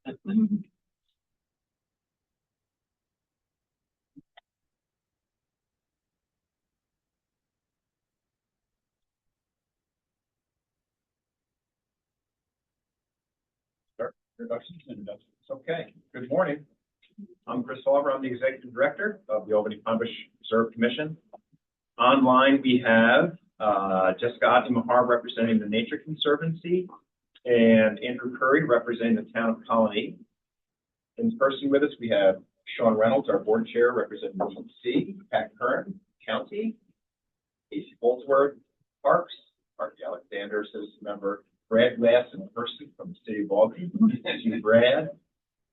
Start introductions. Okay. Good morning. I'm Chris Oliver. I'm the Executive Director of the Albany Pine Bush Preserve Commission. Online, we have Jessica Ati-Mahar representing the Nature Conservancy and Andrew Curry representing the town of Colony. In person with us, we have Sean Reynolds, our board chair, representing DEC, Pat Curran, County, Casey Boldsworth, Parks, Mark Alexander, citizen member, Brad Glass in person from the city of Albany, Brad,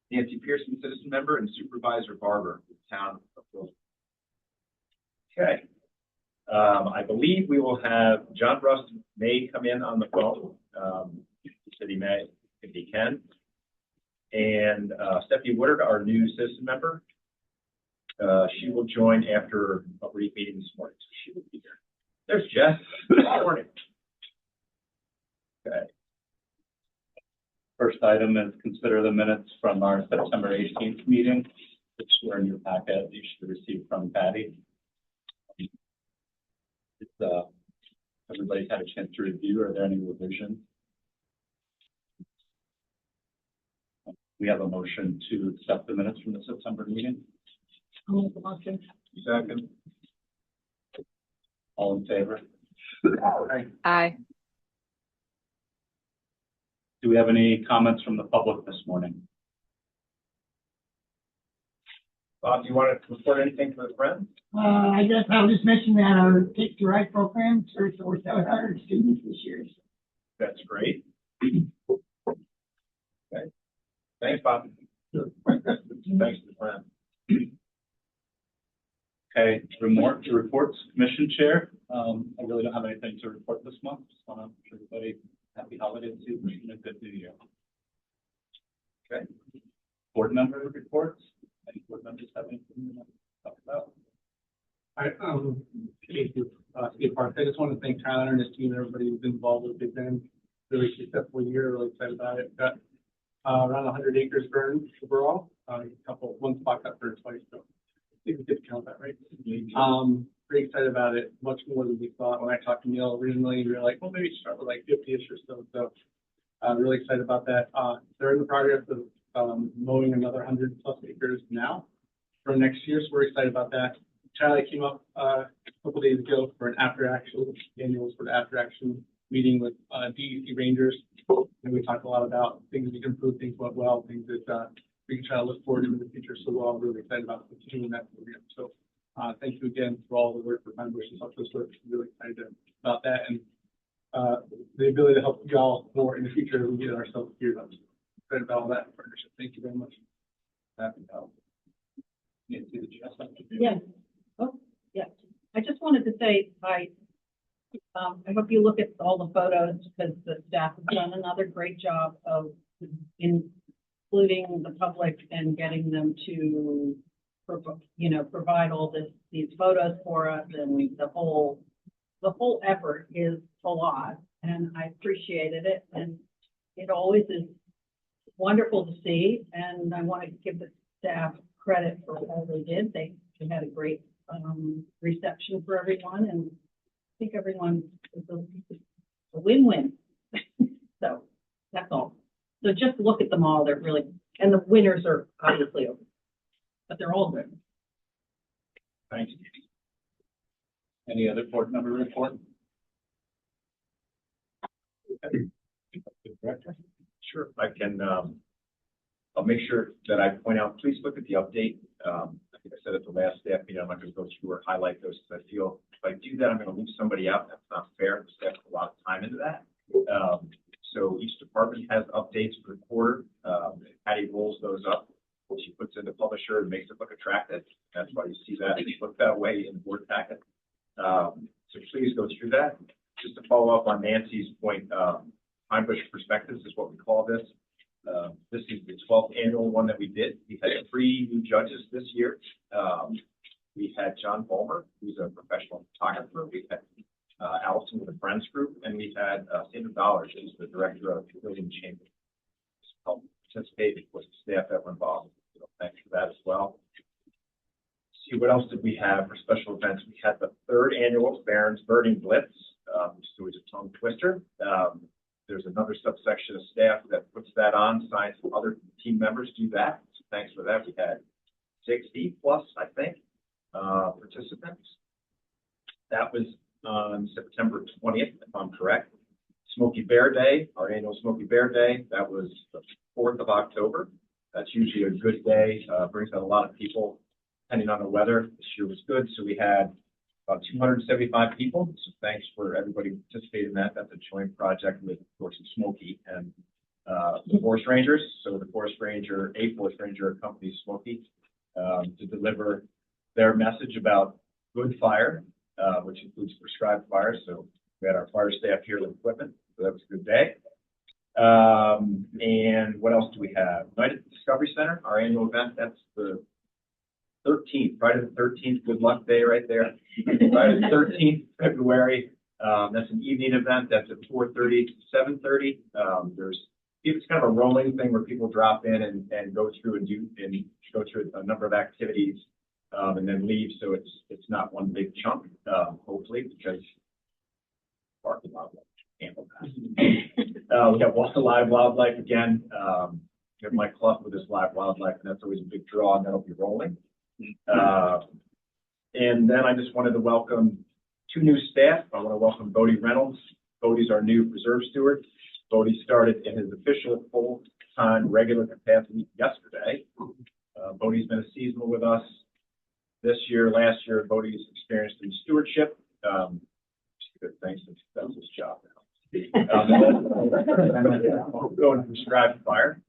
Nancy Pearson, citizen member, and Supervisor Barber, the town of Albany. Okay. I believe we will have John Rust may come in on the phone. He said he may, if he can. And Stephanie Woodard, our new citizen member, she will join after a brief meeting this morning, so she will be here. There's Jess. Good morning. Okay. First item is consider the minutes from our September 18th meeting, which were in your packet. You should receive from Patty. Everybody's had a chance to review. Are there any revisions? We have a motion to accept the minutes from the September meeting. I'll make the motion. Second. All in favor? Aye. Do we have any comments from the public this morning? Bob, do you want to report anything to the friends? I guess I'll just mention that our Take to Ride program serves over 700 students this year. That's great. Okay. Thanks, Bob. Sure. Thanks to the friend. Okay, reports, commission chair. I really don't have anything to report this month. Just want to wish everybody happy holiday season and a good new year. Okay. Board member reports. Any board members have anything to talk about? Steve Park. I just want to thank Tyler and his team and everybody who's involved with Big Bend. Really successful year. Really excited about it. Got around 100 acres burned overall. One spot got burned twice, so I think we did count that right. Pretty excited about it. Much more than we thought. When I talked to Neil originally, we were like, well, maybe start with like 50-ish or so. So really excited about that. They're in the progress of mowing another 100+ acres now for next year. So we're excited about that. Charlie came up a couple days ago for an annual sort of after action meeting with DEC Rangers. And we talked a lot about things we can improve, things went well, things that we can try to look forward to in the future. So we're all really excited about continuing that program. So thank you again for all the work for Pine Bush and help us work. Really excited about that and the ability to help y'all more in the future as we get ourselves geared up. Excited about all that partnership. Thank you very much. Happy to help. Nancy, did you have something? Yes. Oh, yes. I just wanted to say, I hope you look at all the photos because the staff has done another great job of including the public and getting them to, provide all these photos for us, and the whole effort is a lot, and I appreciated it, and it always is wonderful to see, and I want to give the staff credit for all they did. They had a great reception for everyone, and I think everyone is a win-win. So that's all. So just look at them all. They're really, and the winners are obviously over, but they're all good. Thanks. Any other board member report? Director? Sure. I can, I'll make sure that I point out, please look at the update. I think I said at the last staff meeting, I'm not going to go through or highlight those because I feel if I do that, I'm going to leave somebody out. That's not fair. The staff put a lot of time into that. So each department has updates per quarter. Patty rolls those up. She puts in the publisher and makes it look attractive. That's why you see that look that way in the board packet. So please go through that. Just to follow up on Nancy's point, Pine Bush Perspectives is what we call this. This is the 12th annual one that we did. We had 3 new judges this year. We had John Bulmer, who's a professional photographer. We had Allison with the Friends Group, and we had Sandra Dollars, who's the director of the William Chamber. participated, was the staff that were involved. So thanks for that as well. See, what else did we have for special events? We had the 3rd annual Barron's Birding Blitz, which is always a tongue twister. There's another subsection of staff that puts that on. Science and other team members do that. So thanks for that. We had 60 plus, I think, participants. That was on September 20th, if I'm correct. Smoky Bear Day, our annual Smoky Bear Day, that was the 4th of October. That's usually a good day, brings out a lot of people, depending on the weather. This year was good, so we had about 275 people. So thanks for everybody who participated in that. That's a joint project with, of course, Smoky and the Forest Rangers. So the Forest Ranger accompanies Smoky to deliver their message about good fire, which includes prescribed fire. So we had our fire staff here with equipment, so that was a good day. And what else do we have? Night at the Discovery Center, our annual event. That's the 13th, Friday the 13th. Good luck day right there. Friday the 13th, February. That's an evening event. That's at 4:30 to 7:30. It's kind of a rolling thing where people drop in and go through go through a number of activities and then leave. So it's not one big chunk, hopefully, because parking lot will handle that. We have live wildlife again. We have Mike Clough with his live wildlife, and that's always a big draw, and that'll be rolling. And then I just wanted to welcome 2 new staff. I want to welcome Bodie Reynolds. Bodie's our new preserve steward. Bodie started in his official full-time regular capacity yesterday. Bodie's been a seasonal with us this year. Last year, Bodie's experienced in stewardship. Good things since that was his job now. Going from prescribed fire.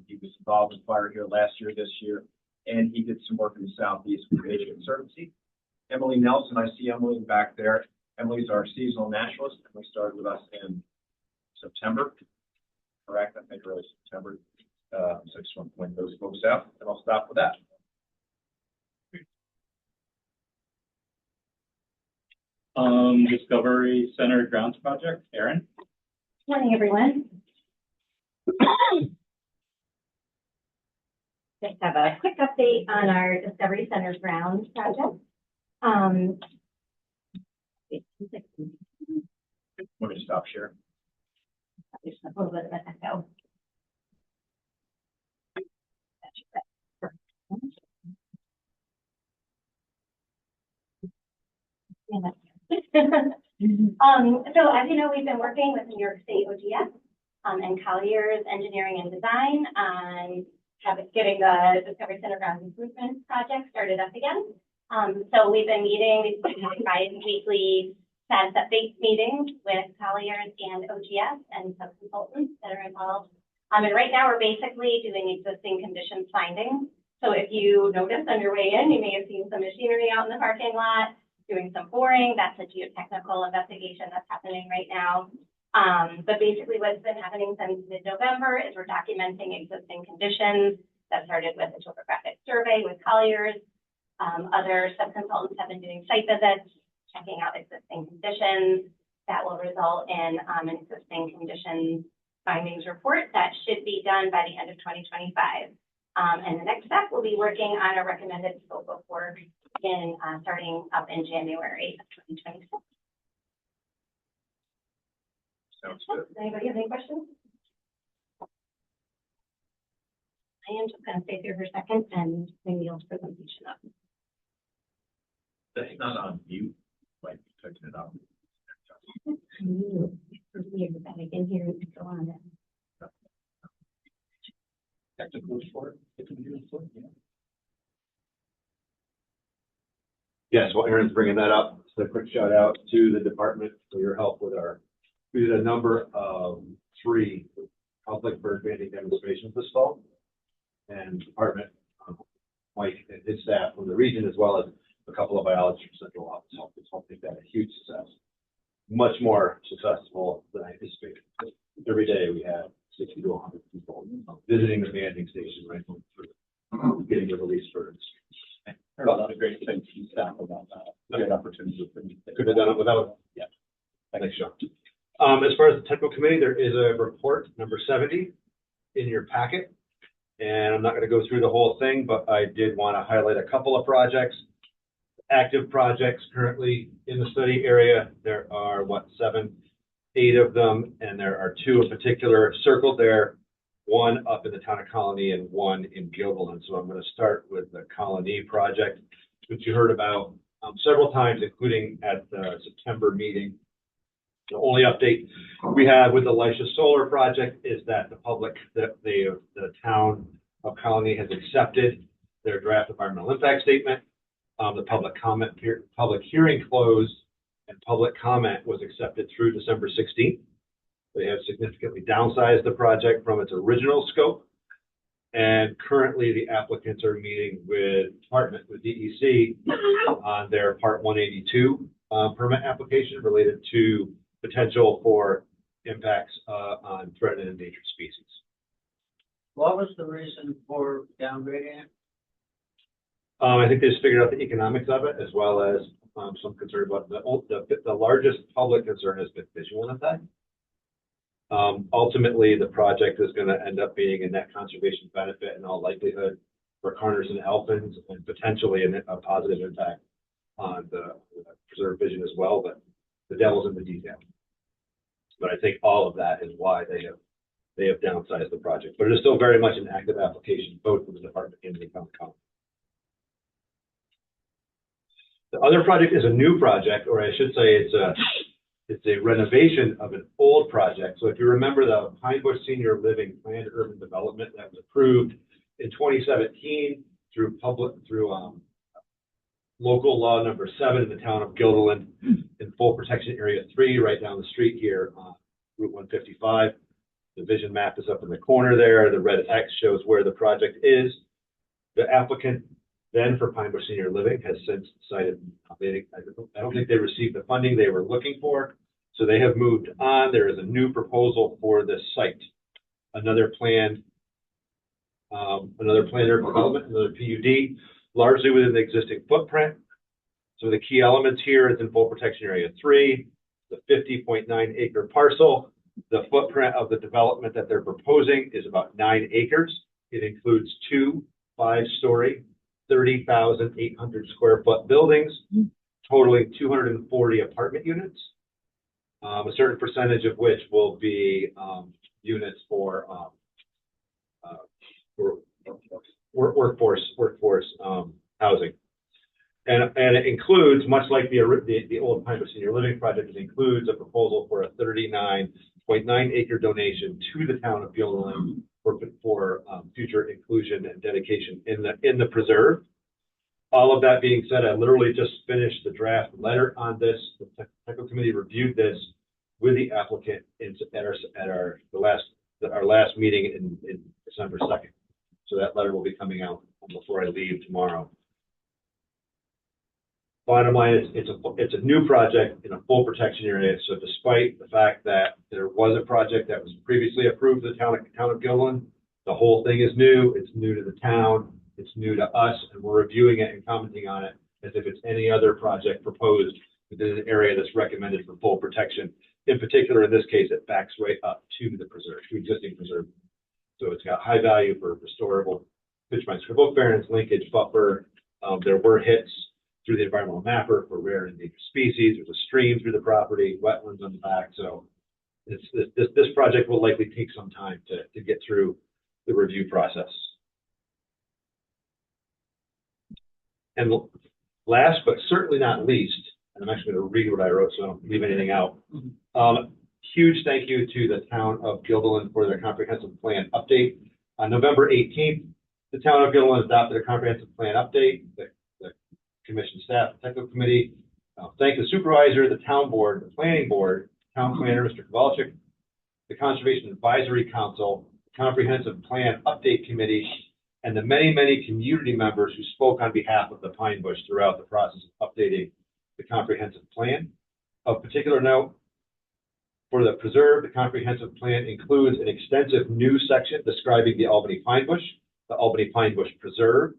He was involved in fire here last year, this year, and he did some work in the Southeast with Asia Conservancy. Emily Nelson, I see Emily back there. Emily's our seasonal naturalist. Emily started with us in September, correct? I think early September. So I just want to point those folks out, and I'll stop with that. Discovery Center Grounds Project, Erin. Morning, everyone. Just have a quick update on our Discovery Center Grounds project. Want me to stop sharing? There's a little bit of an echo. So as you know, we've been working with New York State OGS and Collier's Engineering and Design on getting the Discovery Center Grounds Improvement Project started up again. So we've been meeting bi-weekly status update meetings with Collier's and OGS and some consultants that are involved. And right now we're basically doing existing conditions findings. So if you notice on your way in, you may have seen some machinery out in the parking lot, doing some boring. That's a geotechnical investigation that's happening right now. But basically what's been happening since mid-November is we're documenting existing conditions that started with a topographic survey with Colliers. Other subconsultants have been doing site visits, checking out existing conditions. That will result in an existing conditions findings report that should be done by the end of 2025. And the next step will be working on a recommended scope of work in starting up in January of 2026. Sounds good. Does anybody have any questions? I am just going to stay here for a second and bring Neil's presentation up. That's not on mute, like picking it up. I knew for years that I can hear it go on. Technical report. Yes, while Aaron's bringing that up, just a quick shout out to the department for your help with we did a number of 3 public bird banding demonstrations this fall. And department, Mike and his staff from the region, as well as a couple of biologists from Central Office helped us. I think that a huge success. Much more successful than I anticipated. Every day we had 60 to 100 people visiting the banding station, right, through getting the release birds. Heard a lot of great things from staff about that. Great opportunity. Could have done it without. Yeah. Thanks, Sean. As far as the technical committee, there is a report number 70 in your packet. And I'm not going to go through the whole thing, but I did want to highlight a couple of projects, active projects currently in the study area. There are, 8 of them, and there are 2 in particular circled there, one up in the town of Colony and one in Gilliland. So I'm going to start with the Colony project, which you heard about several times, including at the September meeting. The only update we have with the Elisha Solar project is that the town of Colony has accepted their draft environmental impact statement. The public hearing closed, and public comment was accepted through December 16th. They have significantly downsized the project from its original scope. And currently the applicants are meeting with DEC on their Part 182 permit application related to potential for impacts on threatened and endangered species. What was the reason for downgrading it? I think they just figured out the economics of it, as well as some concern about the largest public concern has been visual impact. Ultimately, the project is going to end up being a net conservation benefit in all likelihood for Carners and Elfins, and potentially a positive impact on the preserved vision as well. But the devil's in the detail. But I think all of that is why they have downsized the project. But it is still very much an active application, both for the department and the county. The other project is a new project, or I should say it's a renovation of an old project. So if you remember the Pine Bush Senior Living Planned Urban Development that was approved in 2017 through local law number 7 in the town of Gilliland in full protection area 3, right down the street here on Route 155. The vision map is up in the corner there. The red X shows where the project is. The applicant then for Pine Bush Senior Living has since decided I don't think they received the funding they were looking for, so they have moved on. There is a new proposal for this site, another planned urban development, another PUD, largely within the existing footprint. So the key elements here is in full protection area 3, the 50.9 acre parcel. The footprint of the development that they're proposing is about 9 acres. It includes 2 5-story 30,800 square foot buildings, totaling 240 apartment units, a certain percentage of which will be units for workforce housing. And it includes, much like the old Pine Bush Senior Living project, it includes a proposal for a 39.9 acre donation to the town of Gilliland for future inclusion and dedication in the preserve. All of that being said, I literally just finished the draft letter on this. The technical committee reviewed this with the applicant at our last meeting in December 2nd. So that letter will be coming out before I leave tomorrow. Bottom line is it's a new project in a full protection area. So despite the fact that there was a project that was previously approved in the town of Gilliland, the whole thing is new. It's new to the town. It's new to us, and we're reviewing it and commenting on it as if it's any other project proposed within an area that's recommended for full protection. In particular, in this case, it backs right up to the preserve, to existing preserve. So it's got high value for restorable pitch pine scrub oak barrens, linkage, buffer. There were hits through the environmental mapper for rare and endangered species. There's a stream through the property, wetlands on the back. So this project will likely take some time to get through the review process. And last, but certainly not least, and I'm actually going to read what I wrote so I don't leave anything out. Huge thank you to the town of Gilliland for their comprehensive plan update. On November 18th, the town of Gilliland adopted a comprehensive plan update. The commission staff, the technical committee, thank the supervisor, the town board, the planning board, town planner, Mr. Kowalczyk, the Conservation Advisory Council, the Comprehensive Plan Update Committee, and the many, many community members who spoke on behalf of the Pine Bush throughout the process of updating the comprehensive plan. Of particular note, for the preserve, the comprehensive plan includes an extensive new section describing the Albany Pine Bush, the Albany Pine Bush Preserve,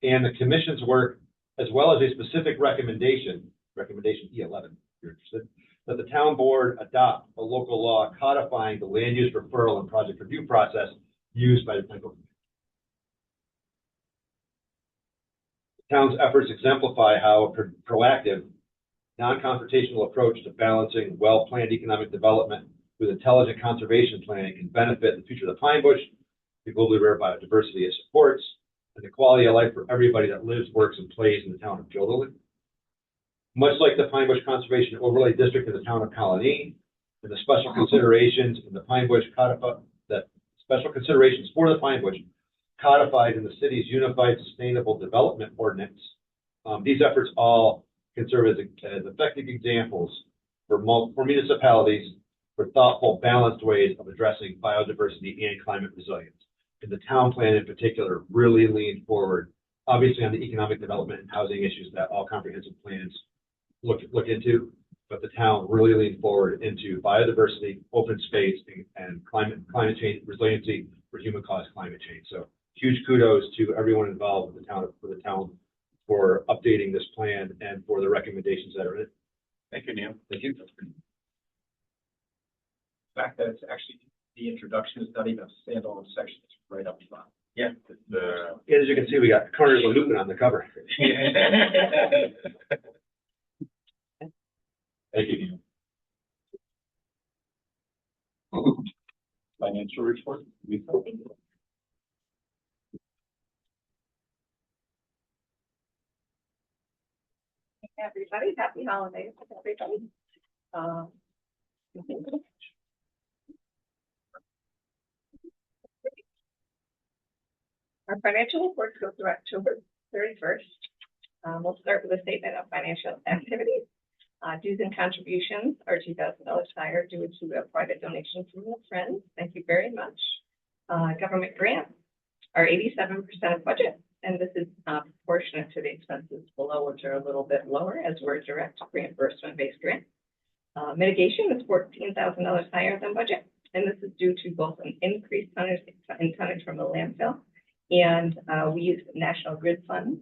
and the commission's work, as well as a specific recommendation E11, if you're interested, that the town board adopt a local law codifying the land use referral and project review process used by the planning board. The town's efforts exemplify how a proactive, non-confrontational approach to balancing well-planned economic development with intelligent conservation planning can benefit the future of the pine bush, the globally rare biodiversity it supports, and the quality of life for everybody that lives, works, and plays in the town of Gilderley. Much like the Pine Bush Conservation Overlay District in the town of Colony, and the special considerations in the Pine Bush special considerations for the Pine Bush codified in the city's Unified Sustainable Development Ordinance. These efforts all can serve as effective examples for municipalities for thoughtful, balanced ways of addressing biodiversity and climate resilience. And the town plan in particular really leaned forward, obviously on the economic development and housing issues that all comprehensive plans look into, but the town really leaned forward into biodiversity, open space, and climate change resiliency for human-caused climate change. So huge kudos to everyone involved with the town for updating this plan and for the recommendations that are in it. Thank you, Neil. Thank you. The fact that it's actually, the introduction is not even a standalone section, it's right up front. Yeah. As you can see, we got Carter Lupin on the cover. Thank you, Neil. Financial report, Lisa? Everybody, happy holidays, everybody. Our financial reports go through October 31st. We'll start with a statement of financial activities. Dues and contributions are $2,000 higher due to a private donation from a friend. Thank you very much. Government grants are 87% of budget, and this is proportionate to the expenses below, which are a little bit lower as we're a direct reimbursement-based grant. Mitigation is $14,000 higher than budget, and this is due to both an increased tonnage from the landfill, and we use National Grid funds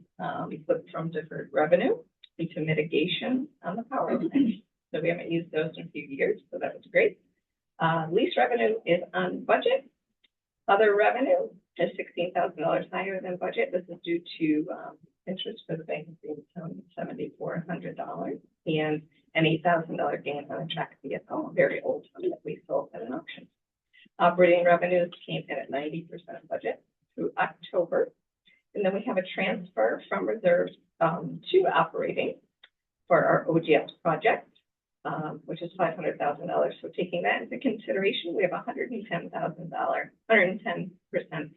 we flipped from deferred revenue into mitigation on the power line. So we haven't used those in a few years, so that was great. Lease revenue is on budget. Other revenue is $16,000 higher than budget. This is due to interest for the bank being $7,400 and an $8,000 gain on a track vehicle, a very old one that we sold at an auction. Operating revenues came in at 90% of budget through October. And then we have a transfer from reserves to operating for our OGS project, which is $500,000. So taking that into consideration, we have $110,000, 110%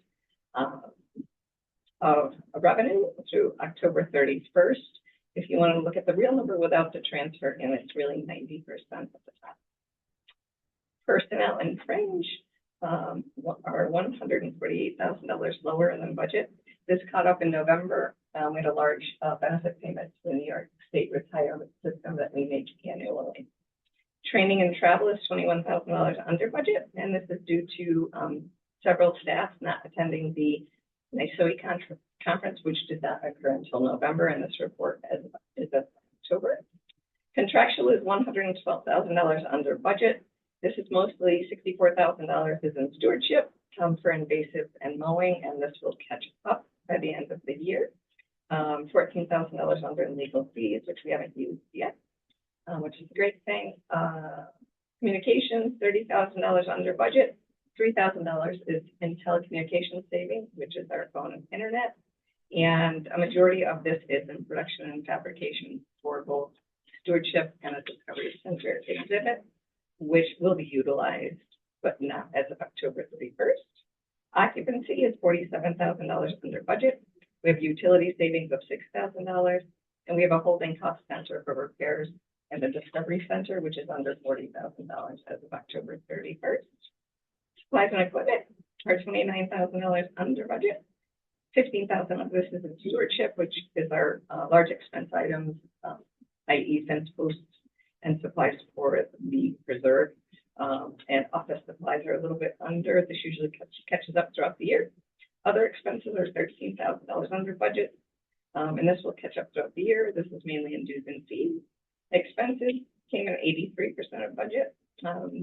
of revenue through October 31st. If you want to look at the real number without the transfer in, it's really 90% of the top. Personnel and fringe are $148,000 lower than budget. This caught up in November. We had a large benefit payment to the New York State retirement system that we make annually. Training and travel is $21,000 under budget, and this is due to several staff not attending the NYSOE conference, which did not occur until November, and this report is of October. Contractual is $112,000 under budget. This is mostly $64,000 is in stewardship for invasive and mowing, and this will catch up by the end of the year. $14,000 under in legal fees, which we haven't used yet, which is a great thing. Communications, $30,000 under budget. $3,000 is in telecommunications savings, which is our phone and internet. And a majority of this is in production and fabrication for both stewardship and a discovery center exhibit, which will be utilized, but not as of October 31st. Occupancy is $47,000 under budget. We have utility savings of $6,000, and we have a holding cost center for repairs and the discovery center, which is under $40,000 as of October 31st. Supplies and equipment are $29,000 under budget. $15,000 of this is in stewardship, which is our large expense items, i.e. fence posts and supplies for the preserve. And office supplies are a little bit under. This usually catches up throughout the year. Other expenses are $13,000 under budget, and this will catch up throughout the year. This is mainly in dues and fees. Expenses came in 83% of budget,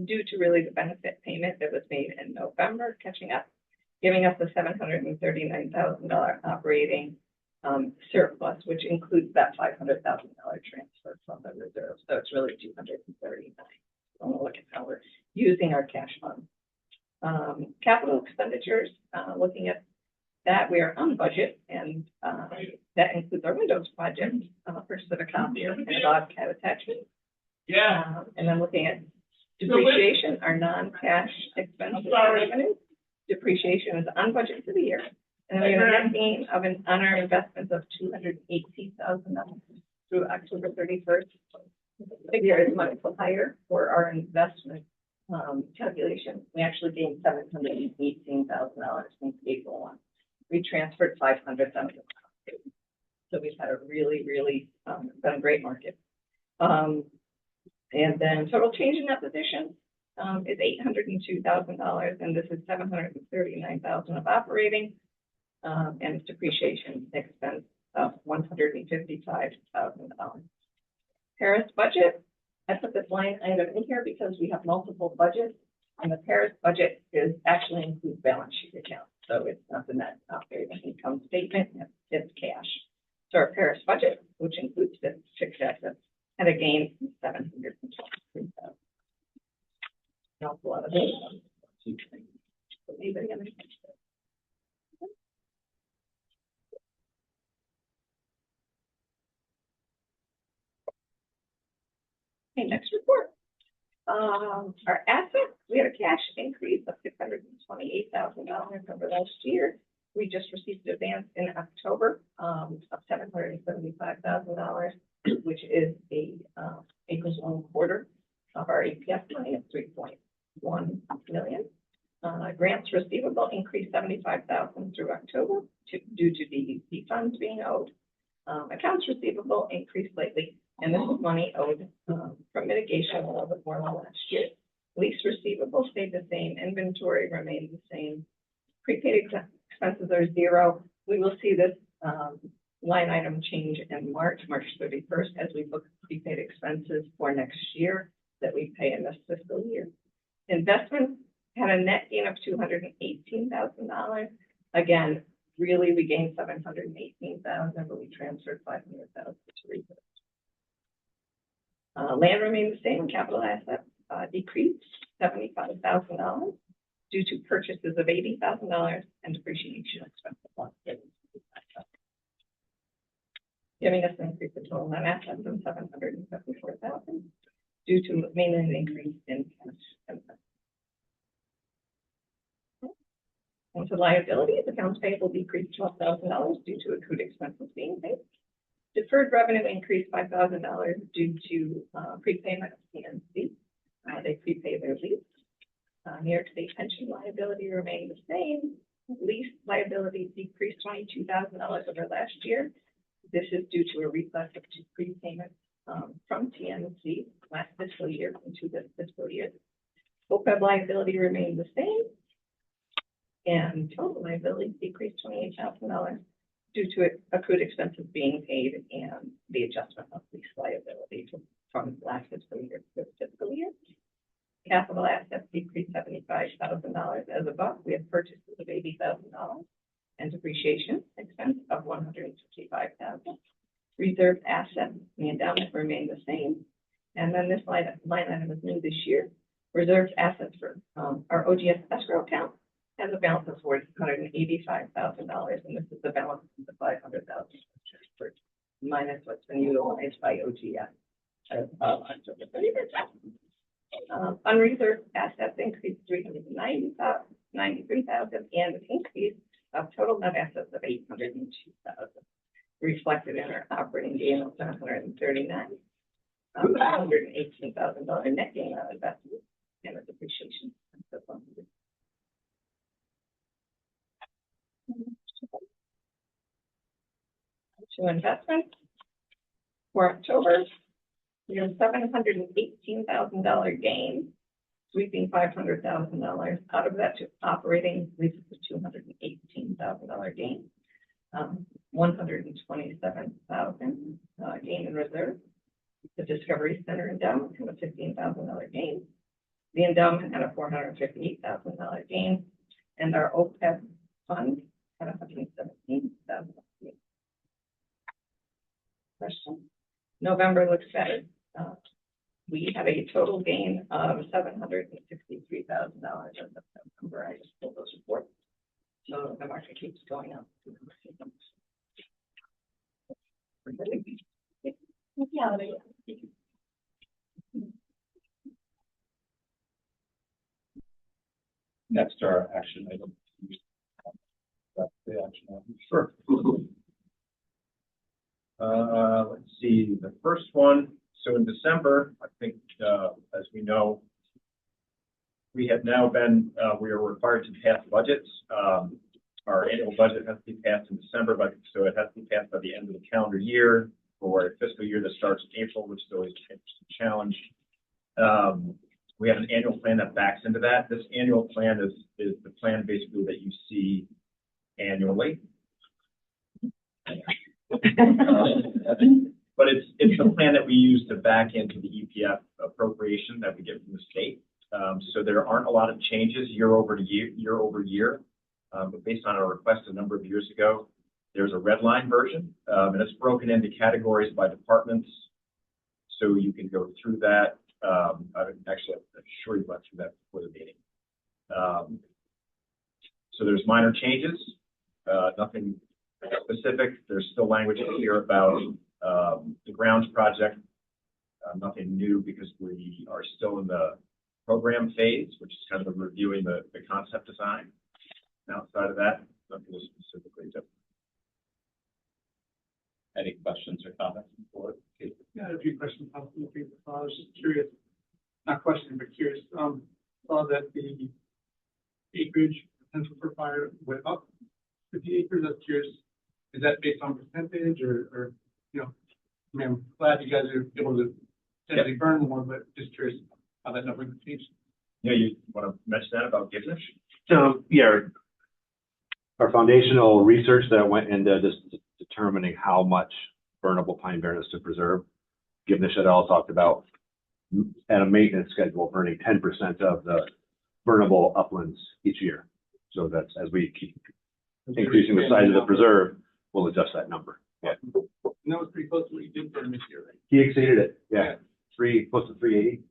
due to really the benefit payment that was made in November, catching up, giving us a $739,000 operating surplus, which includes that $500,000 transfer from the reserve. So it's really 239. So we'll look at how we're using our cash funds. Capital expenditures, looking at that, we are on budget, and that includes our Windows project, purchase of a copier and a Bobcat attachment. Yeah. And then looking at depreciation, our non-cash expenses and revenue. Depreciation is on budget for the year. And we have a net gain on our investments of $218,000 through October 31st. The figure is much higher for our investment calculation. We actually gained $718,000 since April 1. We transferred $500,000. So we've had a really, been a great market. And then total change in that position is $802,000, and this is $739,000 of operating and depreciation expense of $155,000. Paris budget, I put this line item in here because we have multiple budgets, and the Paris budget is actually includes balance sheet accounts, so it's not the net operating income statement, it's cash. So our Paris budget, which includes the fixed assets, had a gain of $723,000. Not a lot of data. Anybody have any questions? Okay, next report. Our assets, we had a cash increase of $628,000 over last year. We just received advance in October of $775,000, which is equals 1/4 of our APF money of $3.1 million. Grants receivable increased $75,000 through October due to the funds being owed. Accounts receivable increased slightly, and this is money owed from mitigation a little bit more than last year. Lease receivable stayed the same. Inventory remained the same. Prepaid expenses are zero. We will see this line item change in March 31st, as we book prepaid expenses for next year that we pay in this fiscal year. Investments had a net gain of $218,000. Again, really, we gained $718,000, but we transferred $500,000 to reserve. Land remained the same. Capital assets decreased $75,000 due to purchases of $80,000 and depreciation expense of $135,000, giving us an increase in total net assets of $774,000 due to mainly an increase in cash and investments. Onto liabilities, accounts payable decreased $12,000 due to accrued expenses being paid. Deferred revenue increased $5,000 due to prepayment of PNC. They prepay their lease. New York State pension liability remained the same. Lease liability decreased $22,000 over last year. This is due to a request of prepayment from TNC last fiscal year into this fiscal year. OPEB liability remained the same, and total liability decreased $28,000 due to accrued expenses being paid and the adjustment of lease liability from last fiscal year to this fiscal year. Capital assets decreased $75,000 as above. We have purchases of $80,000 and depreciation expense of $155,000. Reserved assets, the endowment remained the same. And then this line item is new this year. Reserved assets for our OGS escrow account has a balance of $485,000, and this is the balance of the $500,000 transferred minus what's been utilized by OGS as of October 31st. Unreserved assets increased $393,000 and an increase of total net assets of $802,000, reflected in our operating gain of $739,000, $118,000 net gain on investment, and a depreciation of $100,000. To investments for October, we have $718,000 gain, sweeping $500,000 out of that to operating, leaves us a $218,000 gain, $127,000 gain in reserve. The Discovery Center endowment had a $15,000 gain. The endowment had a $458,000 gain, and our OPEB fund had $117,000 gain. Question? November looks better. We had a total gain of $763,000 in September. I just pulled those reports. So the market keeps going up. Yeah. Next, our action item. That's the action item. Sure. Let's see, the first one, so in December, I think, as we know, we have now been, we are required to pass budgets. Our annual budget has to be passed in December, but so it has to be passed by the end of the calendar year for a fiscal year that starts in April, which is always an interesting challenge. We have an annual plan that backs into that. This annual plan is the plan basically that you see annually. But it's the plan that we use to back into the EPF appropriation that we get from the state. So there aren't a lot of changes year over year. But based on our request a number of years ago, there's a red line version, and it's broken into categories by departments. So you can go through that. I'm sure you went through that before the meeting. So there's minor changes, nothing specific. There's still language here about the grounds project. Nothing new because we are still in the program phase, which is kind of reviewing the concept design. And outside of that, nothing is specifically different. Any questions or comments before? Yeah, I had a few questions. I was just curious, not questioning, but curious. Saw that the acreage potential for fire went up 50 acres. I was curious, is that based on percentage or you know, I mean, I'm glad you guys are able to potentially burn more, but just curious how that number changed. Yeah, you want to mention that about Gibnish? So, yeah, our foundational research that went into just determining how much burnable pine barrens to preserve, Gibnish et al. Talked about at a maintenance schedule burning 10% of the burnable uplands each year. So that's as we keep increasing the size of the preserve, we'll adjust that number. Yeah. And that was pretty close to what you did burn this year, right? He exceeded it. Yeah. Close to 380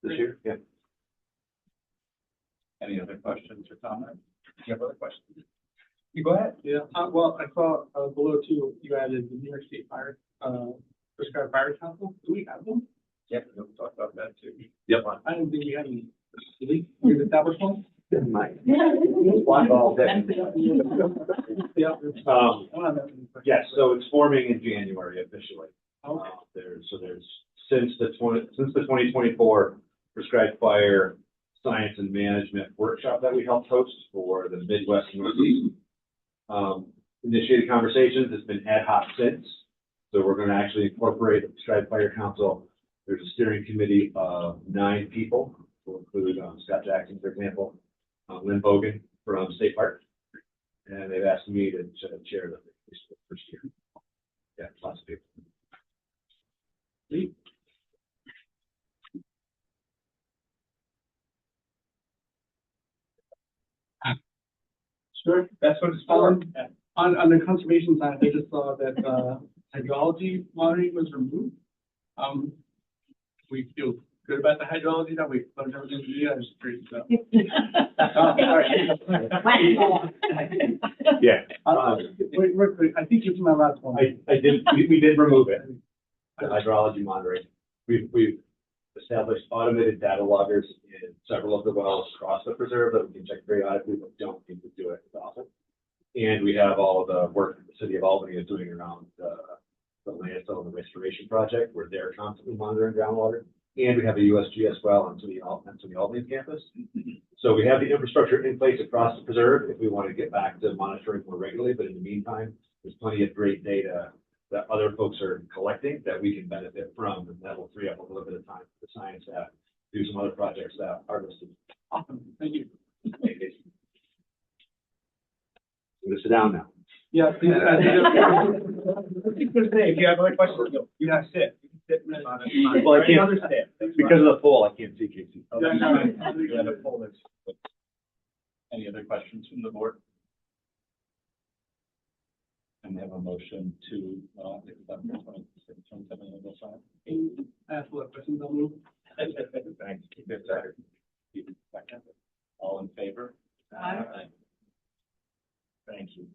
this year. Yeah. Any other questions or comments? Do you have other questions? You go ahead. Yeah, well, I saw below too, you added the New York State Fire, Prescribed Fire Council. Do we have them? Yeah, we'll talk about that too. Yep. I don't think we have any. Do we? We've established one? One all day. Yeah. Yes, so it's forming in January officially. Okay. There's since the 2024 Prescribed Fire Science and Management workshop that we helped host for the Midwest and Northeast. Initiated conversations. It's been ad hoc since. So we're going to actually incorporate the Prescribed Fire Council. There's a steering committee of 9 people. We'll include Scott Jackson, for example, Lynn Bogan from State Park, and they've asked me to chair the first year. Yeah, lots of people. Sure. That's what it's for. On the conservation side, I just saw that hydrology monitoring was removed. We feel good about the hydrology that we learned everything to do. I was curious about. Yeah. I think it's my last one. We did remove it. The hydrology monitoring. We've established automated data loggers in several of the wells across the preserve that we can check periodically, but don't need to do it as often. And we have all of the work the city of Albany is doing around the landfill and the restoration project, where they're constantly monitoring groundwater. And we have a USGS well on the Albany campus. So we have the infrastructure in place across the preserve if we want to get back to monitoring more regularly. But in the meantime, there's plenty of great data that other folks are collecting that we can benefit from, and that will free up a little bit of time for the science staff to do some other projects that are listed. Awesome. Thank you. I'm going to sit down now. Yeah. If you have other questions, you have to sit. Well, I can't- understand. Because of the poll, I can't see Casey. Oh, that's fine. Yeah, the poll is- Any other questions from the board? And we have a motion to, accept the 27 of the sign. Ask what questions I'll move. Thanks. Keep it second. Second. All in favor? Aye. Thank you.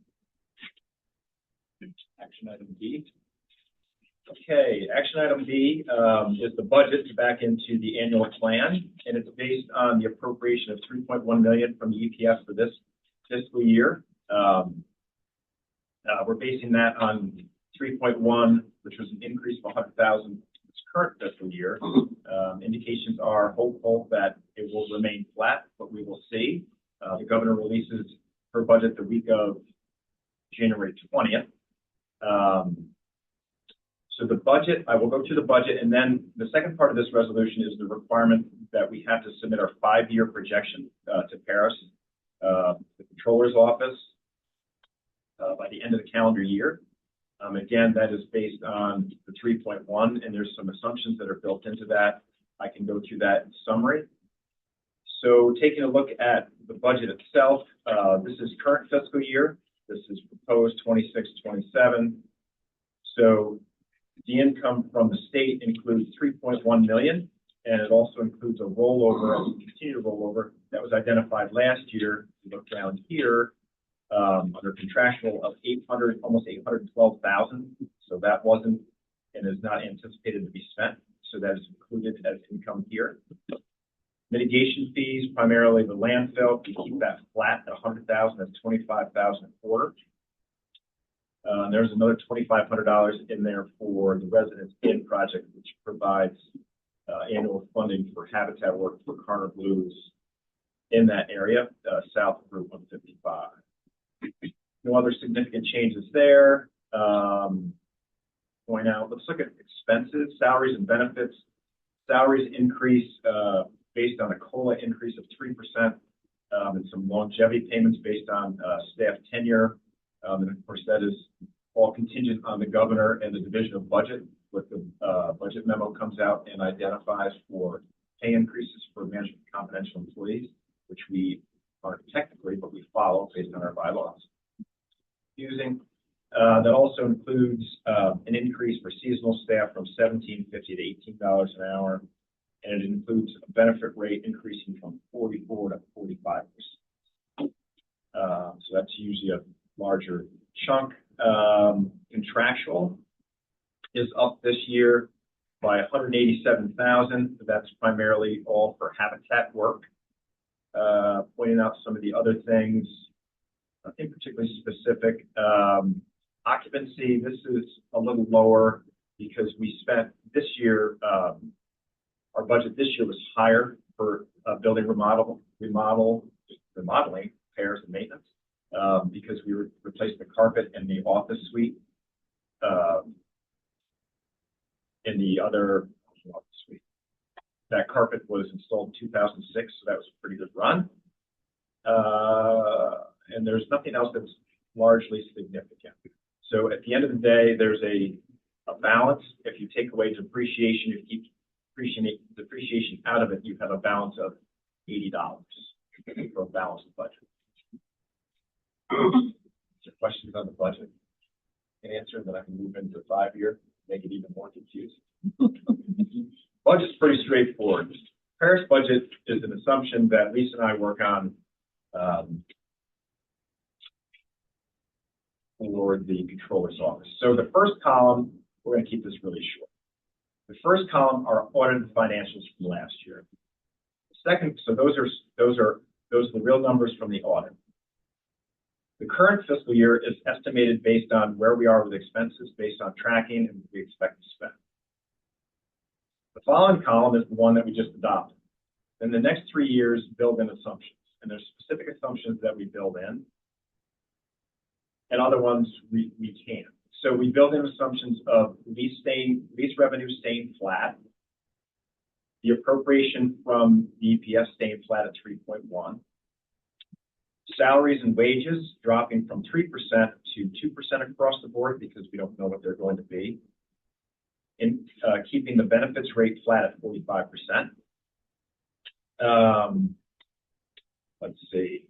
Action item B. Okay, action item B is the budget back into the annual plan, and it's based on the appropriation of 3.1 million from the EPS for this fiscal year. We're basing that on 3.1, which was an increase of 100,000 this current fiscal year. Indications are hopeful that it will remain flat, but we will see. The governor releases her budget the week of January 20th. So the budget, I will go to the budget, and then the second part of this resolution is the requirement that we have to submit our 5-year projection to Paris, the Controller's Office, by the end of the calendar year. Again, that is based on the 3.1, and there's some assumptions that are built into that. I can go through that in summary. So taking a look at the budget itself, this is current fiscal year. This is proposed 26-27. So the income from the state includes 3.1 million, and it also includes a rollover, as we continue to roll over, that was identified last year. If you look down here, under contractual of 800, almost 812,000. So that wasn't and is not anticipated to be spent. So that is included as income here. Mitigation fees, primarily the landfill, we keep that flat at 100,000. That's 25,000 a quarter. There's another $2,500 in there for the Residents In project, which provides annual funding for habitat work for Carter Blues in that area, south of Route 155. No other significant changes there. Point out, let's look at expenses, salaries and benefits. Salaries increase based on a COLA increase of 3%, and some longevity payments based on staff tenure. And of course, that is all contingent on the governor and the Division of Budget. What the budget memo comes out and identifies for pay increases for management confidential employees, which we aren't technically, but we follow based on our bylaws. Using that also includes an increase for seasonal staff from $17.50 to $18 an hour, and it includes a benefit rate increasing from 44 to 45%. So that's usually a larger chunk. Contractual is up this year by 187,000. That's primarily all for habitat work. Pointing out some of the other things, nothing particularly specific. Occupancy, this is a little lower because we spent this year, our budget this year was higher for building remodeling, repairs and maintenance, because we replaced the carpet in the office suite. In the other office suite, that carpet was installed in 2006, so that was a pretty good run. And there's nothing else that's largely significant. So at the end of the day, there's a balance. If you take away depreciation, if you keep depreciation out of it, you have a balance of $80 for a balanced budget. So questions on the budget? An answer that I can move into 5-year, make it even more confusing. Budget's pretty straightforward. Paris budget is an assumption that Lisa and I work on for the Controller's Office. So the first column, we're going to keep this really short. The first column are audited financials from last year. The second, so those are the real numbers from the audit. The current fiscal year is estimated based on where we are with expenses, based on tracking and what we expect to spend. The following column is the one that we just adopted. Then the next 3 years build in assumptions, and there's specific assumptions that we build in, and other ones we can't. So we build in assumptions of lease revenue staying flat, the appropriation from the EPS staying flat at 3.1, salaries and wages dropping from 3% to 2% across the board because we don't know what they're going to be, in keeping the benefits rate flat at 45%. Let's see.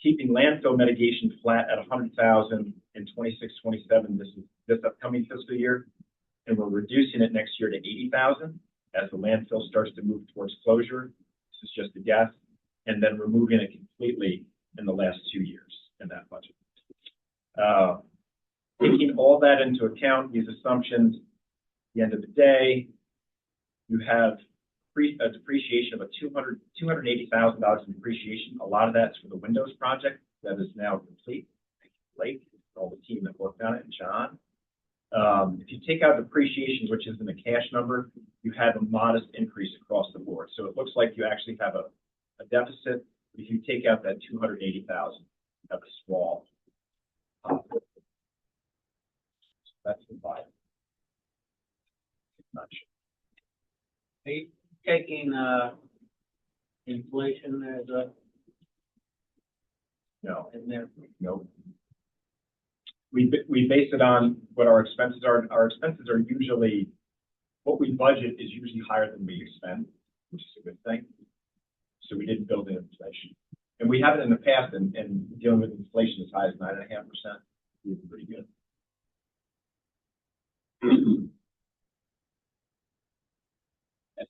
Keeping landfill mitigation flat at 100,000 in 26-27. This upcoming fiscal year, and we're reducing it next year to 80,000 as the landfill starts to move towards closure. This is just a guess, and then removing it completely in the last 2 years in that budget. Taking all that into account, these assumptions, at the end of the day, you have a depreciation of $280,000 in depreciation. A lot of that's for the Windows project that is now complete. Blake, all the team that worked on it, and John. If you take out depreciation, which isn't a cash number, you have a modest increase across the board. So it looks like you actually have a deficit. If you take out that $280,000, you have a small positive. So that's the bottom. Not sure. Taking inflation as a No, in there. no. We base it on what our expenses are. Our expenses are usually, what we budget is usually higher than we expend, which is a good thing. So we didn't build in inflation. And we have it in the past, and dealing with inflation as high as 9.5%, we've been pretty good.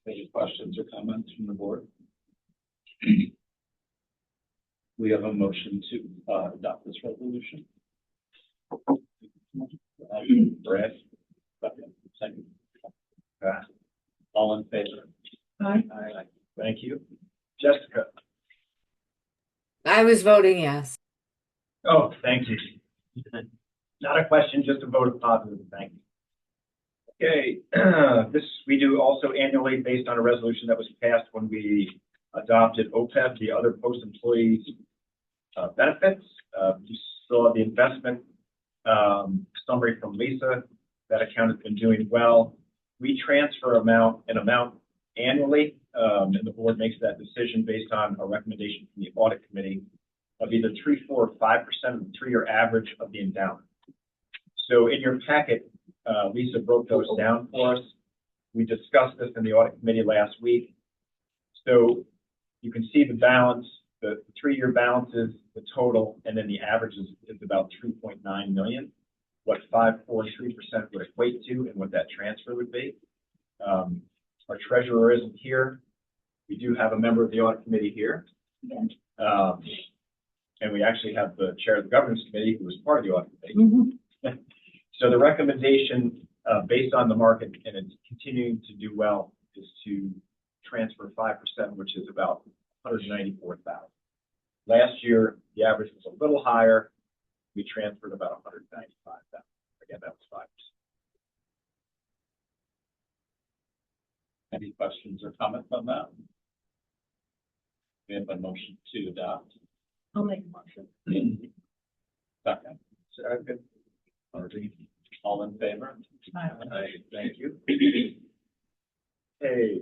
Any questions or comments from the board? We have a motion to adopt this resolution. Brad? Second. All in favor? Aye. Aye. Thank you. Jessica? I was voting yes. Oh, thank you. Not a question, just a vote of positive, thank you. Okay, this we do also annually based on a resolution that was passed when we adopted OPEB, the other post-employees benefits. You saw the investment summary from Lisa. That account has been doing well. We transfer an amount annually, and the board makes that decision based on a recommendation from the audit committee of either 3, 4, or 5% of the 3-year average of the endowment. So in your packet, Lisa broke those down for us. We discussed this in the audit committee last week. So you can see the balance, the 3-year balances, the total, and then the average is about 3.9 million. What 543% would equate to and what that transfer would be. Our treasurer isn't here. We do have a member of the audit committee here. And we actually have the chair of the governance committee who was part of the audit committee. So the recommendation based on the market, and it's continuing to do well, is to transfer 5%, which is about 194,000. Last year, the average was a little higher. We transferred about 195,000. Again, that was 5%. Any questions or comments on that? We have a motion to adopt. I'll make a motion. Second. Second. All in favor? Aye. Aye, thank you. Okay,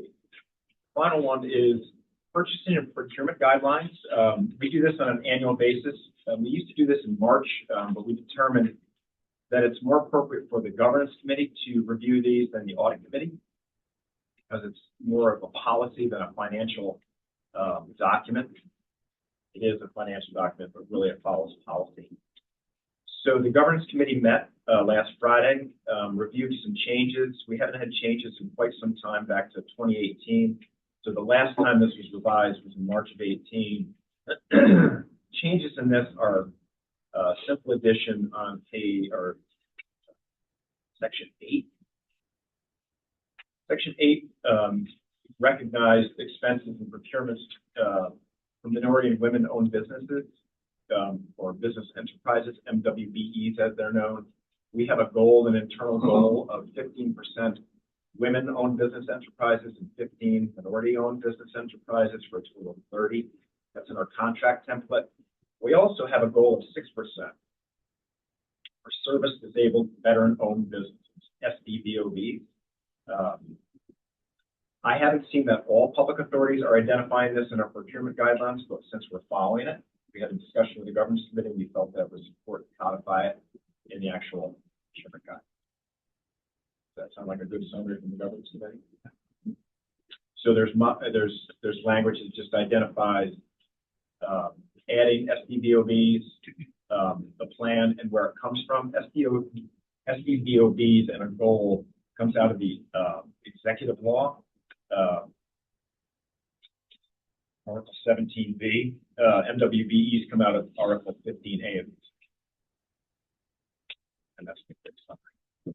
final one is purchasing and procurement guidelines. We do this on an annual basis. We used to do this in March, but we determined that it's more appropriate for the governance committee to review these than the audit committee, because it's more of a policy than a financial document. It is a financial document, but really it follows policy. So the governance committee met last Friday, reviewed some changes. We haven't had changes in quite some time, back to 2018. So the last time this was revised was in March of 18. Changes in this are simple addition on section 8. Section 8 recognized expenses and procurements for minority and women-owned businesses. Or business enterprises, MWBEs as they're known. We have a goal, an internal goal of 15% women-owned business enterprises and 15 minority-owned business enterprises for a total of 30. That's in our contract template. We also have a goal of 6% for service-disabled veteran-owned businesses, SDVOBs. I haven't seen that all public authorities are identifying this in our procurement guidelines, but since we're following it, we had a discussion with the governance committee, and we felt that it was important to codify it. in the actual sugar guide. Does that sound like a good summary from the governance committee? So there's language that just identifies adding SDVOBs, the plan and where it comes from. SDVOBs and a goal comes out of the executive law, Article 17B. MWBEs come out of Article 15A of these. And that's the quick summary.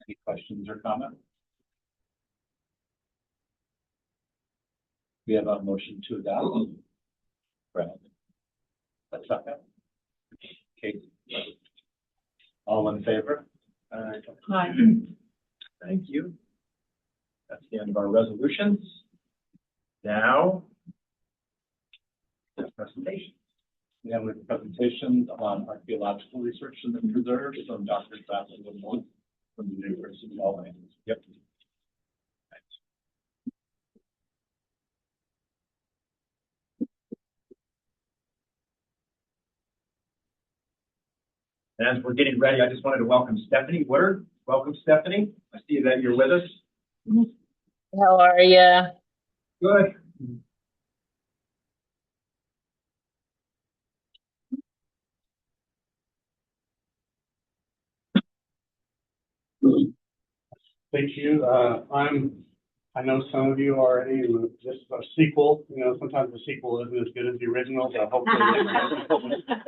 Any questions or comments? We have a motion to adopt. Brad. A second. Kate. All in favor? Hi. Thank you. That's the end of our resolutions. Now, presentation. We have a presentation on archaeological research in the preserves from Dr. Bradley Woodward from the University of Albany. Yep. And as we're getting ready, I just wanted to welcome Stephanie Woodard. Welcome, Stephanie. I see that you're with us. How are you? Good. Thank you. I know some of you already, this is a sequel, sometimes the sequel isn't as good as the original, but hopefully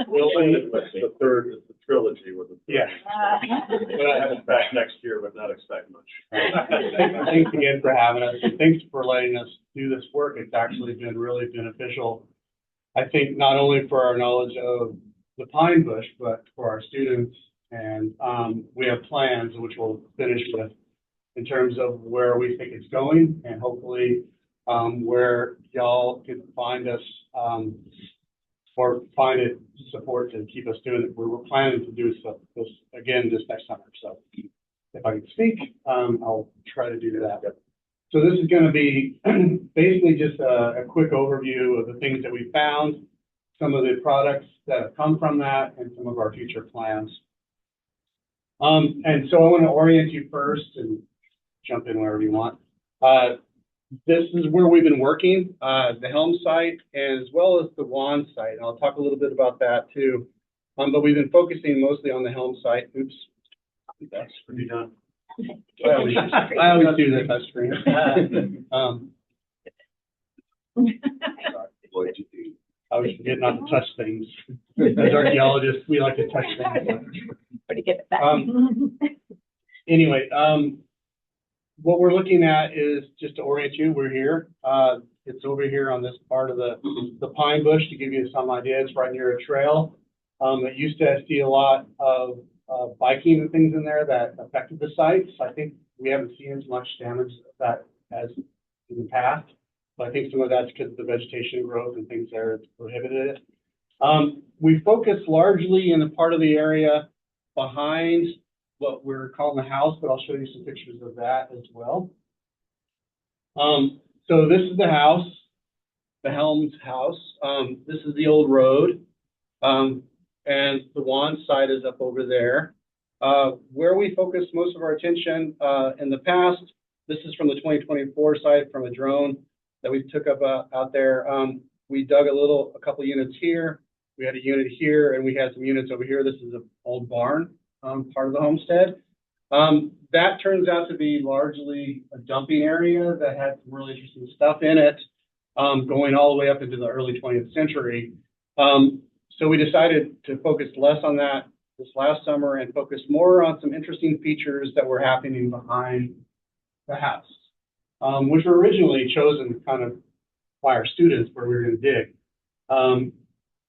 will be. The third is the trilogy with the. Yeah. But I have it back next year, but not expect much. Thanks again for having us, and thanks for letting us do this work. It's actually been really beneficial. I think not only for our knowledge of the pine bush, but for our students. And we have plans, which we'll finish with, in terms of where we think it's going, and hopefully where y'all can find us or find it support to keep us doing it. We're planning to do this again this next summer. So if I can speak, I'll try to do that. So this is going to be basically just a quick overview of the things that we found, some of the products that have come from that, and some of our future plans. And so I want to orient you first and jump in wherever you want. This is where we've been working, the Helm site as well as the Wand site. And I'll talk a little bit about that too. But we've been focusing mostly on the Helm site. Oops. That's pretty done. I always do this on screen. I was forgetting not to touch things. As archaeologists, we like to touch things. Or to get it back. Anyway, what we're looking at is, just to orient you, we're here. It's over here on this part of the pine bush to give you some idea. It's right near a trail. It used to see a lot of biking and things in there that affected the sites. I think we haven't seen as much damage of that as in the past. But I think some of that's because of the vegetation growth and things there that's prohibited it. We focus largely in the part of the area behind what we're calling the house, but I'll show you some pictures of that as well. So this is the house, the Helms house. This is the old road, and the Wand site is up over there. Where we focus most of our attention in the past, this is from the 2024 site from a drone that we took up out there. We dug a couple units here. We had a unit here, and we had some units over here. This is an old barn, part of the homestead. That turns out to be largely a dumping area that had some really interesting stuff in it, going all the way up into the early 20th century. So we decided to focus less on that this last summer and focus more on some interesting features that were happening behind the house, which were originally chosen kind of by our students where we were going to dig.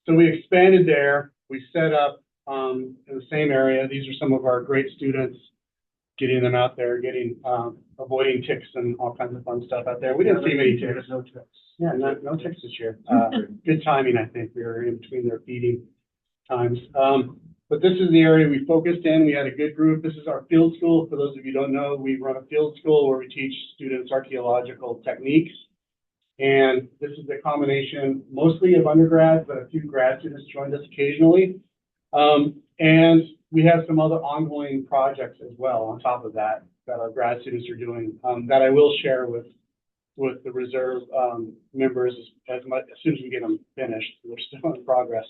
So we expanded there. We set up in the same area. These are some of our great students, getting them out there, avoiding ticks and all kinds of fun stuff out there. We didn't see many ticks. No ticks. Yeah, no ticks this year. Good timing, I think. We were in between their feeding times. But this is the area we focused in. We had a good group. This is our field school. For those of you who don't know, we run a field school where we teach students archaeological techniques. And this is a combination mostly of undergrads, but a few grad students joined us occasionally. And we have some other ongoing projects as well on top of that, that our grad students are doing, that I will share with the reserve, members as soon as we get them finished. We're still in progress.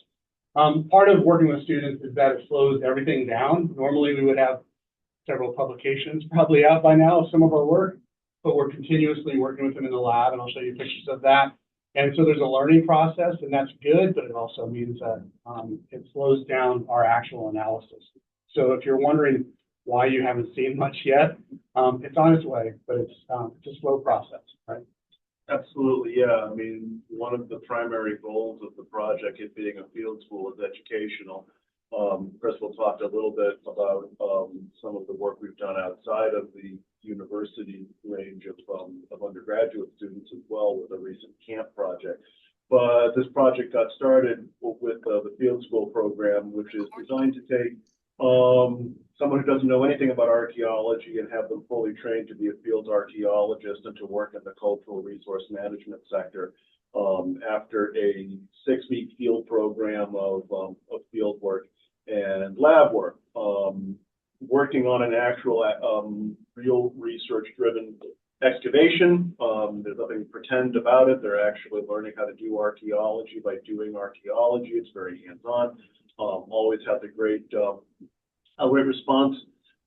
Part of working with students is that it slows everything down. Normally we would have several publications probably out by now of some of our work, but we're continuously working with them in the lab, and I'll show you pictures of that. And so there's a learning process, and that's good, but it also means that it slows down our actual analysis. So if you're wondering why you haven't seen much yet, it's on its way, but it's a slow process, right? Absolutely, yeah. I mean, one of the primary goals of the project, it being a field school, is educational. Chris will talk a little bit about some of the work we've done outside of the university range of undergraduate students as well with a recent camp project. But this project got started with the field school program, which is designed to take someone who doesn't know anything about archaeology and have them fully trained to be a field archaeologist and to work in the cultural resource management sector after a 6-week field program of field work and lab work, working on an actual real research-driven excavation. There's nothing pretend about it. They're actually learning how to do archaeology by doing archaeology. It's very hands-on. Always has a great response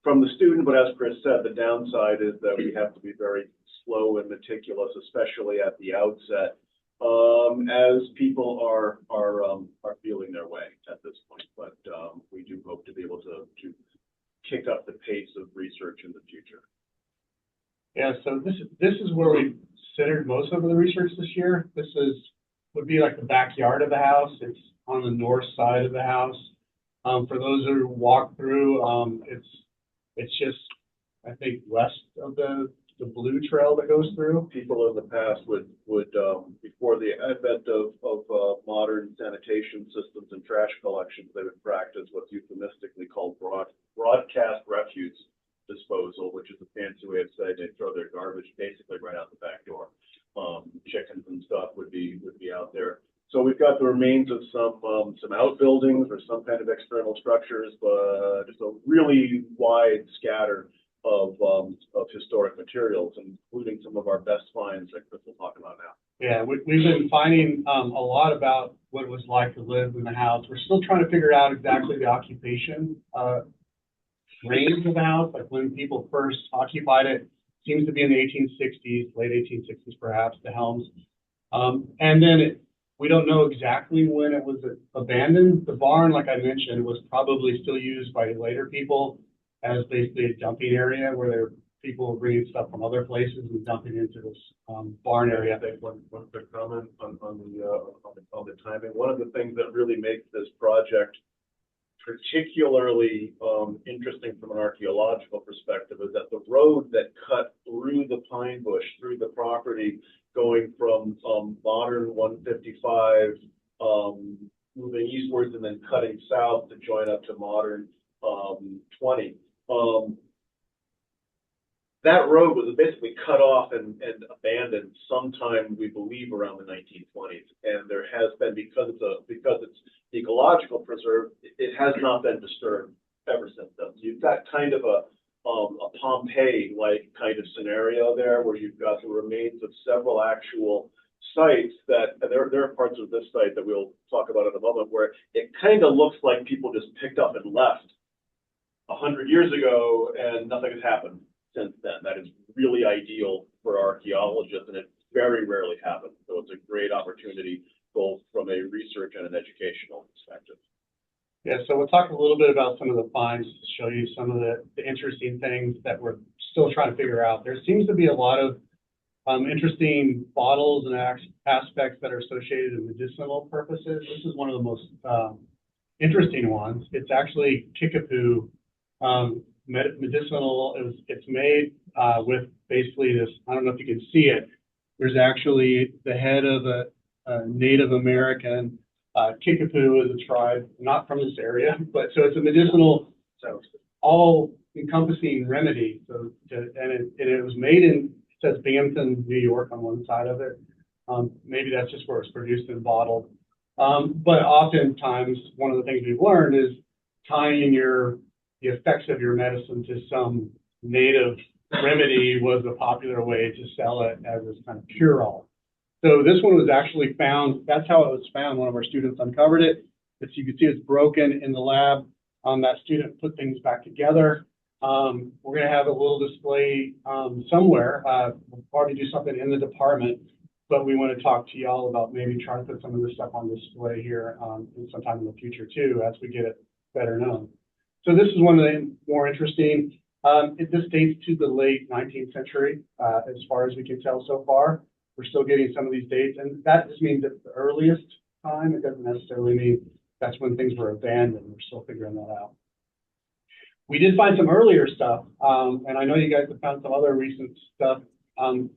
from the student, but as Chris said, the downside is that we have to be very slow and meticulous, especially at the outset, as people are feeling their way at this point. But we do hope to be able to kick up the pace of research in the future. Yeah, so this is where we centered most of the research this year. This would be like the backyard of the house. It's on the north side of the house. For those who walk through, it's just, I think, west of the blue trail that goes through. People in the past would before the advent of modern sanitation systems and trash collections, they would practice what's euphemistically called broadcast refuse disposal, which is a fancy way of saying they throw their garbage basically right out the back door. Chickens and stuff would be out there. So we've got the remains of some outbuildings or some kind of external structures, but just a really wide scatter of historic materials, including some of our best finds that Chris will talk about now. Yeah, we've been finding a lot about what it was like to live in the house. We're still trying to figure out exactly the occupation range of the house, like when people first occupied it. Seems to be in the 1860s, late 1860s perhaps, the Helms. And then we don't know exactly when it was abandoned. The barn, like I mentioned, was probably still used by later people as basically a dumping area where people were bringing stuff from other places and dumping into this barn area. I think one quick comment on the timing. One of the things that really makes this project particularly interesting from an archaeological perspective is that the road that cut through the pine bush, through the property, going from modern 155, moving eastwards and then cutting south to join up to modern 20. That road was basically cut off and abandoned sometime, we believe, around the 1920s. And there has been, because it's ecological preserve, it has not been disturbed ever since then. So you've got kind of a Pompeii-like kind of scenario there, where you've got the remains of several actual sites that, and there are parts of this site that we'll talk about in a moment, where it kind of looks like people just picked up and left 100 years ago and nothing has happened since then. That is really ideal for archaeologists, and it very rarely happens. So it's a great opportunity, both from a research and an educational perspective. Yeah, so we'll talk a little bit about some of the finds to show you some of the interesting things that we're still trying to figure out. There seems to be a lot of interesting bottles and aspects that are associated with medicinal purposes. This is one of the most interesting ones. It's actually kickapoo medicinal. It's made with basically this, I don't know if you can see it, there's actually the head of a Native American. Kickapoo is a tribe, not from this area, but so it's a medicinal, all-encompassing remedy. So, it was made in, it says Binghamton, New York on one side of it. Maybe that's just where it's produced and bottled. But oftentimes, one of the things we've learned is tying the effects of your medicine to some native remedy was a popular way to sell it as this kind of cure-all. So this one was actually found, that's how it was found. One of our students uncovered it. As you can see, it's broken in the lab. That student put things back together. We're going to have a little display somewhere. We'll probably do something in the department, but we want to talk to y'all about maybe trying to put some of this stuff on display here sometime in the future too, as we get it better known. So this is one of the more interesting. This dates to the late 19th century, as far as we can tell so far. We're still getting some of these dates, and that just means it's the earliest time. It doesn't necessarily mean that's when things were abandoned. We're still figuring that out. We did find some earlier stuff, and I know you guys have found some other recent stuff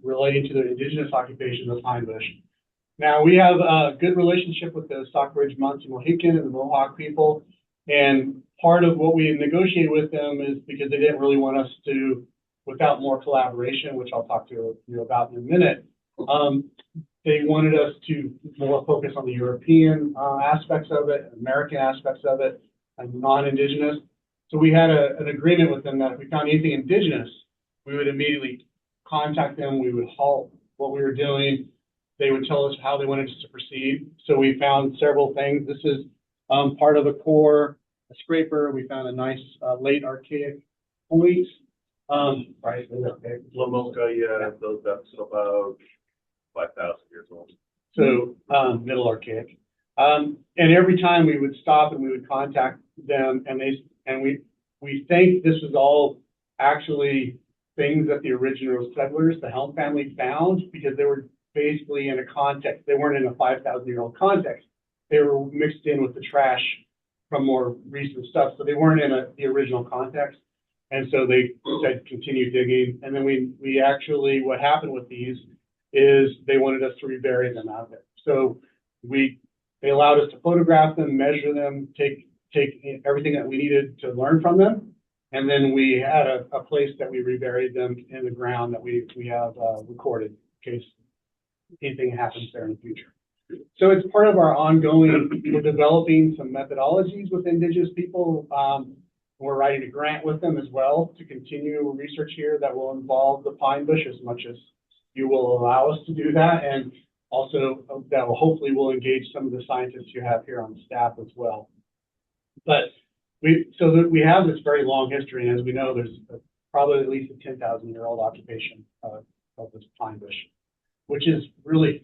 relating to the indigenous occupation of pine bush. Now, we have a good relationship with the Stockbridge, Montee, Mohican, and the Mohawk people, and part of what we negotiated with them is because they didn't really want us to, without more collaboration, which I'll talk to you about in a minute, they wanted us to more focus on the European aspects of it, American aspects of it, and non-indigenous. So we had an agreement with them that if we found anything indigenous, we would immediately contact them. We would halt what we were doing. They would tell us how they wanted us to proceed. So we found several things. This is part of a core, a scraper. We found a nice late archaic point. Right. Lamoka, yeah, that's about 5,000 years old. So middle archaic. And every time we would stop and we would contact them, and we think this is all actually things that the original settlers, the Helm family, found, because they were basically in a context. They weren't in a 5,000-year-old context. They were mixed in with the trash from more recent stuff. So they weren't in the original context. And so they said, continue digging. And then we actually, what happened with these is they wanted us to rebury them out of it. So they allowed us to photograph them, measure them, take everything that we needed to learn from them. And then we had a place that we reburied them in the ground that we have recorded in case anything happens there in the future. So it's part of our ongoing, we're developing some methodologies with Indigenous people. We're writing a grant with them as well to continue research here that will involve the pine bush as much as you will allow us to do that. And also that will hopefully will engage some of the scientists you have here on staff as well. But we have this very long history, and as we know, there's probably at least a 10,000-year-old occupation of this pine bush, which is really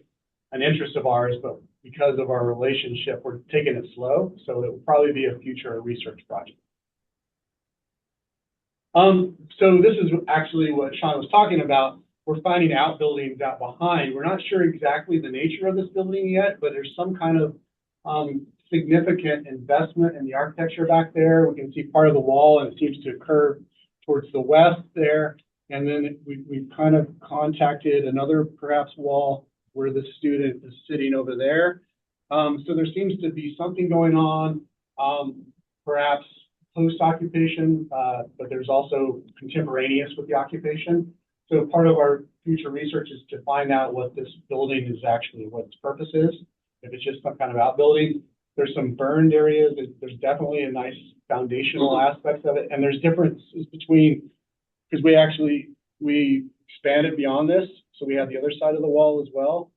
an interest of ours, but because of our relationship, we're taking it slow, so it will probably be a future research project. So this is actually what Sean was talking about. We're finding outbuildings out behind. We're not sure exactly the nature of this building yet, but there's some kind of significant investment in the architecture back there. We can see part of the wall, and it seems to curve towards the west there. And then we've kind of contacted another perhaps wall where the student is sitting over there. So there seems to be something going on, perhaps post-occupation, but there's also contemporaneous with the occupation. So part of our future research is to find out what this building is actually, what its purpose is. If it's just some kind of outbuilding, there's some burned areas. There's definitely a nice foundational aspects of it. And there's differences between, because we expanded beyond this. So we have the other side of the wall as well.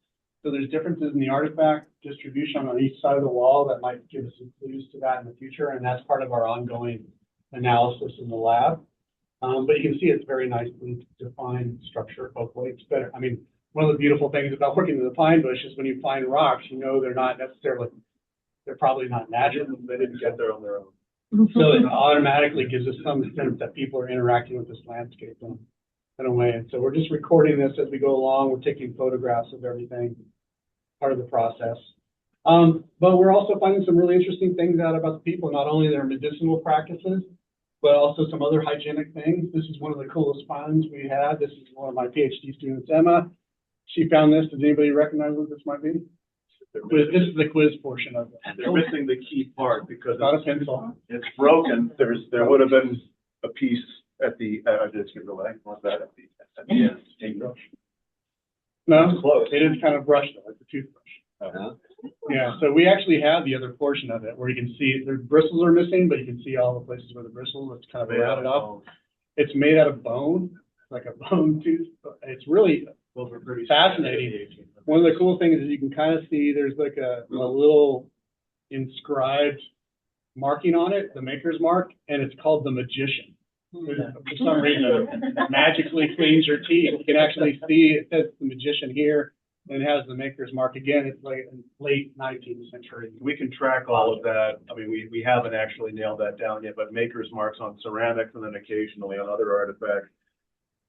So there's differences in the artifact distribution on each side of the wall that might give us some clues to that in the future. And that's part of our ongoing analysis in the lab. But you can see it's very nicely defined structure both ways. It's better. I mean, one of the beautiful things about working in the pine bush is when you find rocks, you know they're probably not natural. They didn't get there on their own. So it automatically gives us some sense that people are interacting with this landscape in a way. And so we're just recording this as we go along. We're taking photographs of everything, part of the process. But we're also finding some really interesting things out about the people, not only their medicinal practices, but also some other hygienic things. This is one of the coolest finds we had. This is one of my PhD students, Emma. She found this. Does anybody recognize what this might be? This is the quiz portion of it. They're missing the key part because Not a pencil. it's broken. There would have been a piece at the, just get away. What's that at the end? No, It's close. it is kind of brushed though, like a toothbrush. Uh-huh. Yeah, so we actually have the other portion of it where you can see the bristles are missing, but you can see all the places where the bristles, it's kind of rounded off. It's made out of bone, like a bone tooth. It's really Those were pretty fascinating. One of the cool things is you can kind of see there's like a little inscribed marking on it, the maker's mark, and it's called the magician. For some reason, it magically cleans your teeth. You can actually see it says the magician here, and it has the maker's mark again. It's like in late 19th century. We can track all of that. I mean, we haven't actually nailed that down yet, but maker's marks on ceramics and then occasionally on other artifacts.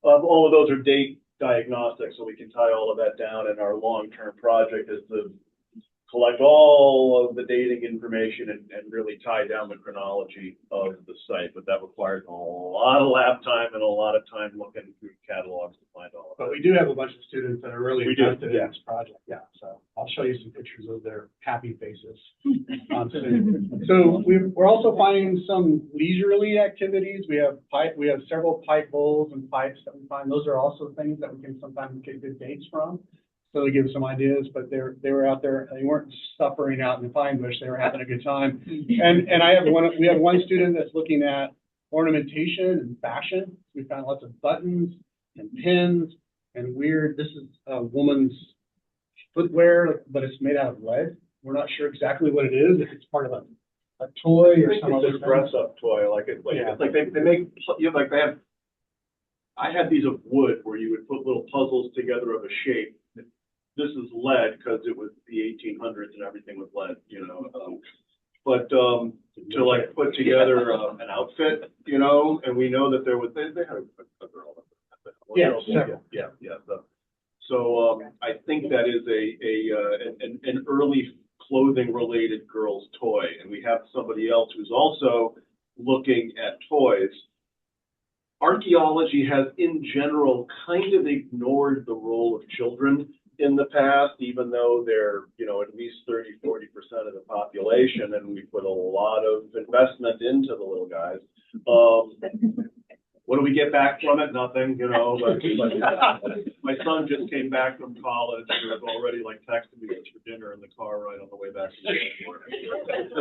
All of those are date diagnostic, so we can tie all of that down, and our long-term project is to collect all of the dating information and really tie down the chronology of the site, but that requires a lot of lab time and a lot of time looking through catalogs to find all of But it. we do have a bunch of students that are really We do, invested in yeah. this project, yeah, so I'll show you some pictures of their happy faces. Soon. So we're also finding some leisurely activities. We have several pipe bowls and pipes that we find. Those are also things that we can sometimes get good dates from. So they give us some ideas, but they were out there, they weren't suffering out in the pine bush, they were having a good time. And we have one student that's looking at ornamentation and fashion. We found lots of buttons and pins and this is a woman's footwear, but it's made out of lead. We're not sure exactly what it is, if it's part of a toy or some other It's a dress-up toy, Yeah. it's like they make, like they have, I had these of wood where you would put little puzzles together of a shape. This is lead because it was the 1800s and everything was lead, but to like put together an outfit, and we know that there was, they had a girl. Yeah, So I think that is an early clothing related girl's toy, and we have somebody else who's also looking at toys. Archaeology has in general kind of ignored the role of children in the past, even though they're, at least 30–40% of the population, and we put a lot of investment into the little guys. What do we get back from it? Nothing, but my son just came back from college and was already like texting me for dinner in the car right on the way back to the airport.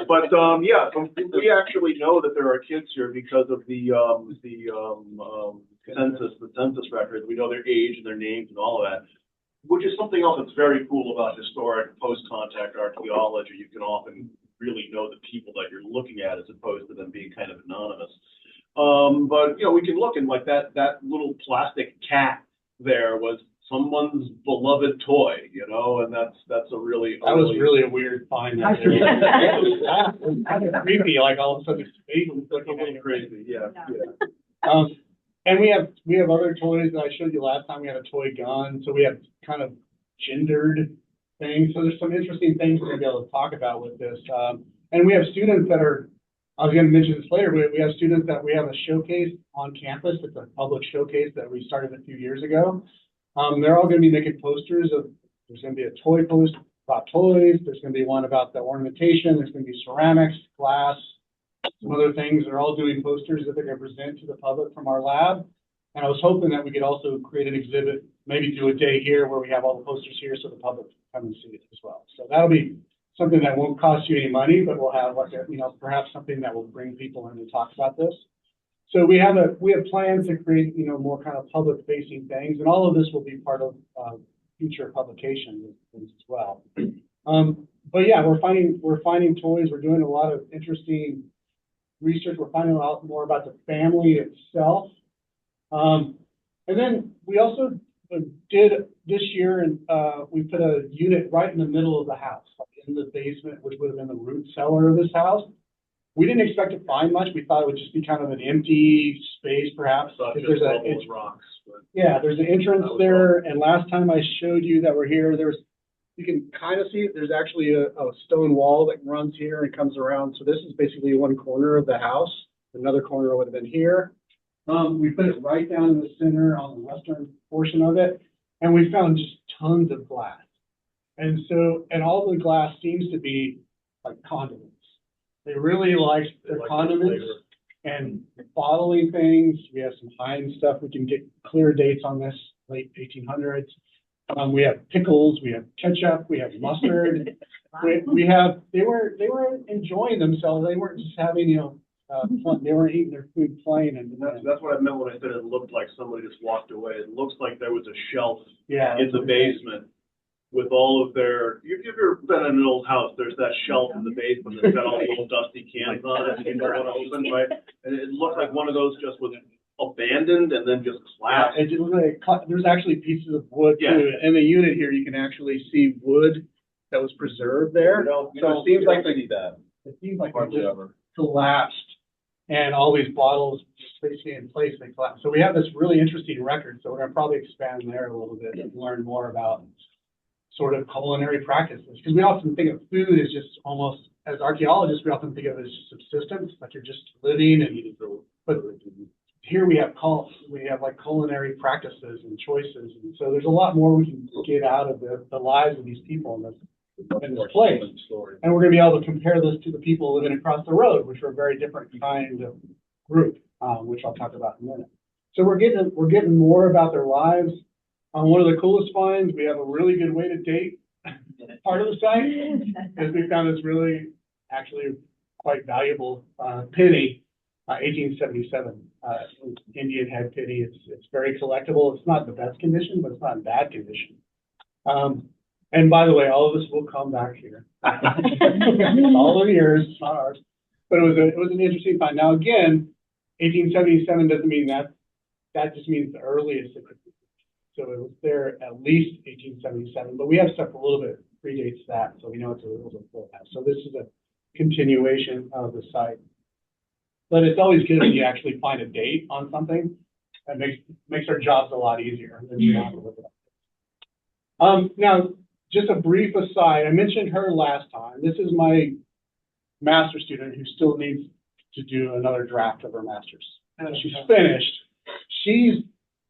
But we actually know that there are kids here because of the census records. We know their age and their names and all of that, which is something else that's very cool about historic post-contact archaeology. You can often really know the people that you're looking at as opposed to them being kind of anonymous. But we can look, and like that little plastic cat there was someone's beloved toy, and that's a really that was really a weird find. That was creepy, like all of a sudden space was looking at you. Crazy, yeah. And we have other toys that I showed you last time. We had a toy gun, so we have kind of gendered things. So there's some interesting things we're gonna be able to talk about with this. And we have students that are, I was gonna mention this later, we have students that we have a showcase on campus. It's a public showcase that we started a few years ago. They're all gonna be making posters there's gonna be a toy post about toys. There's gonna be one about the ornamentation. There's gonna be ceramics, glass, some other things. They're all doing posters that they're going to present to the public from our lab. And I was hoping that we could also create an exhibit, maybe do a day here where we have all the posters here so the public can come and see it as well. So that'll be something that won't cost you any money, but we'll have like perhaps something that will bring people in and talk about this. So we have plans to create, more kind of public facing things, and all of this will be part of future publications and things as well. But yeah, we're finding toys. We're doing a lot of interesting research. We're finding a lot more about the family itself. And then we also did this year, and we put a unit right in the middle of the house, like in the basement, which would have been the root cellar of this house. We didn't expect to find much. We thought it would just be kind of an empty space, perhaps. There's rocks. There's an entrance there. And last time I showed you that we're here, you can kind of see it. There's actually a stone wall that runs here and comes around. So this is basically one corner of the house. Another corner would have been here. We put it right down in the center on the western portion of it. And we found just tons of glass. And all the glass seems to be like condiments. They really like their condiments and bottling things. We have some high-end stuff. We can get clear dates on this, late 1800s. We have pickles, we have ketchup, we have mustard. They were enjoying themselves. They weren't just having, fun. They weren't eating their food plain. And That's what I meant when I said it looked like somebody just walked away. It looks like there was a shelf yeah, in the basement with all of their, if you've ever been in an old house, there's that shelf in the basement that's got all the old dusty cans on it, and you don't want to open, right? And it looked like one of those just was abandoned and then just collapsed. it was there's actually pieces of wood Yeah. too. In the unit here, you can actually see wood that was preserved there. So it seems like they see that. It seems like they just collapsed, and all these bottles just basically in place, they collapsed. So we have this really interesting record. So we're going to probably expand there a little bit and learn more about sort of culinary practices, because we often think of food as just almost, as archaeologists, we often think of it as subsistence, like you're just living and eating. But here we have like culinary practices and choices, and so there's a lot more we can get out of the lives of these people in this place. And we're going to be able to compare this to the people living across the road, which are a very different kind of group, which I'll talk about in a minute. So we're getting more about their lives. One of the coolest finds, we have a really good way to date part of the site, because we found this really actually quite valuable penny, 1877 Indian head penny. It's very collectible. It's not in the best condition, but it's not in bad condition. And by the way, all of this will come back here. It's all of yours, it's not ours. But it was an interesting find. Now again, 1877 doesn't mean that just means the earliest it could be. So it was there at least 1877, but we have stuff a little bit predates that, so we know it's a little bit before that. So this is a continuation of the site. But it's always good when you actually find a date on something. That makes our jobs a lot easier than you have to look it up. Now, just a brief aside, I mentioned her last time. This is my master's student who still needs to do another draft of her master's. She's finished.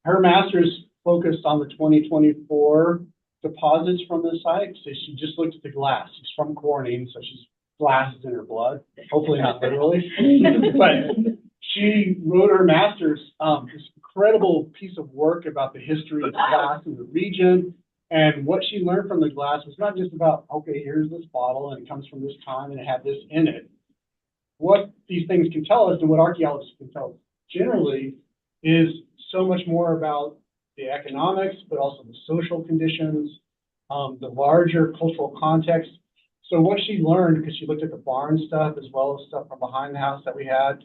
Her master's focused on the 2024 deposits from the site. So she just looked at the glass. She's from Corning, so she's glass is in her blood. Hopefully not literally. But she wrote her master's, this incredible piece of work about the history of glass in the region. And what she learned from the glass was not just about, okay, here's this bottle and it comes from this time and it had this in it. What these things can tell us and what archaeologists can tell us generally is so much more about the economics, but also the social conditions, the larger cultural context. So what she learned, because she looked at the barn stuff as well as stuff from behind the house that we had.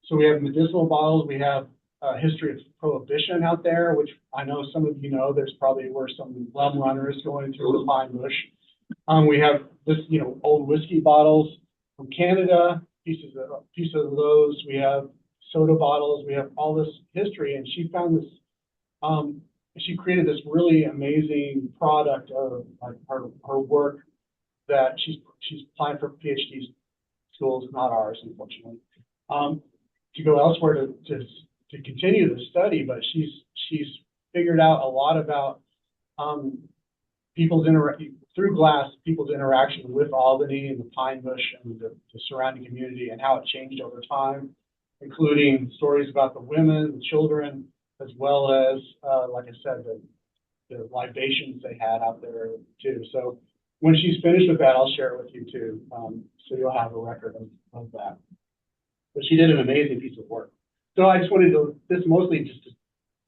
So we have medicinal bottles, we have a history of prohibition out there, which I know some of you know, there's probably were some rum runners going through the pine bush. We have this, old whiskey bottles from Canada, pieces of those. We have soda bottles. We have all this history, and she found this. She created this really amazing product of her work that she's applying for PhD schools, not ours, unfortunately, to go elsewhere to continue the study. But she's figured out a lot about through glass, people's interaction with Albany and the pine bush and the surrounding community and how it changed over time, including stories about the women, the children, as well as, like I said, the libations they had out there too. So when she's finished with that, I'll share it with you too, so you'll have a record of that. But she did an amazing piece of work. So I just wanted this mostly just to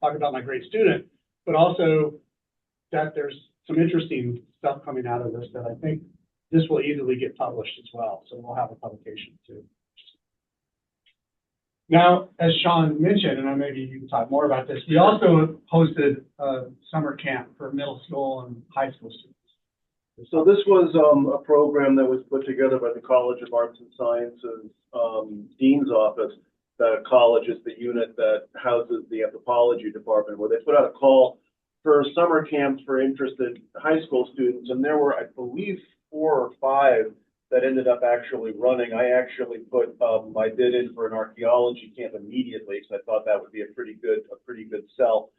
talk about my great student, but also that there's some interesting stuff coming out of this that I think this will easily get published as well. So we'll have a publication too. Now, as Sean mentioned, and maybe you can talk more about this, we also hosted a summer camp for middle school and high school students. So this was a program that was put together by the College of Arts and Sciences Dean's Office. The college is the unit that houses the anthropology department, where they put out a call for summer camps for interested high school students. And there were, I believe, 4 or 5 that ended up actually running. I actually put my bid in for an archaeology camp immediately, because I thought that would be a pretty good sell.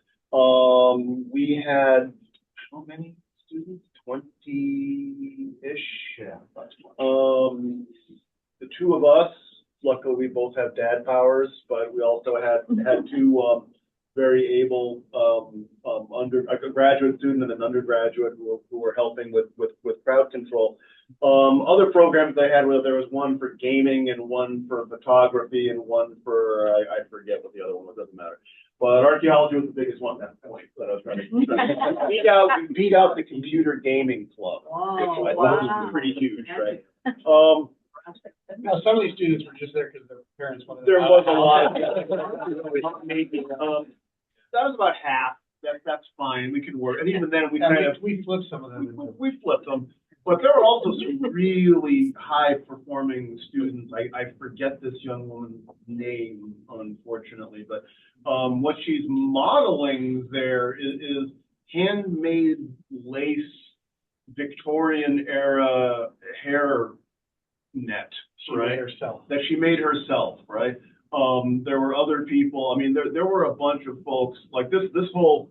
We had how many students? 20-ish. Yeah. The 2 of us, luckily we both have dad powers, but we also had 2 very able, a graduate student and an undergraduate who were helping with crowd control. Other programs they had, where there was one for gaming and one for photography and one for, I forget what the other one was, doesn't matter. But archaeology was the biggest one at that point, that I was trying to we beat out the computer gaming club, which I thought was pretty huge, right? Now, some of these students were just there because their parents wanted. There was a lot. That was about half. That's fine. We could work. And even then, we flipped some of them. We flipped them. But there were also some really high performing students. I forget this young woman's name, unfortunately, but what she's modeling there is handmade lace, Victorian era hair net, right? That she made herself, right? There were other people. I mean, there were a bunch of folks like this whole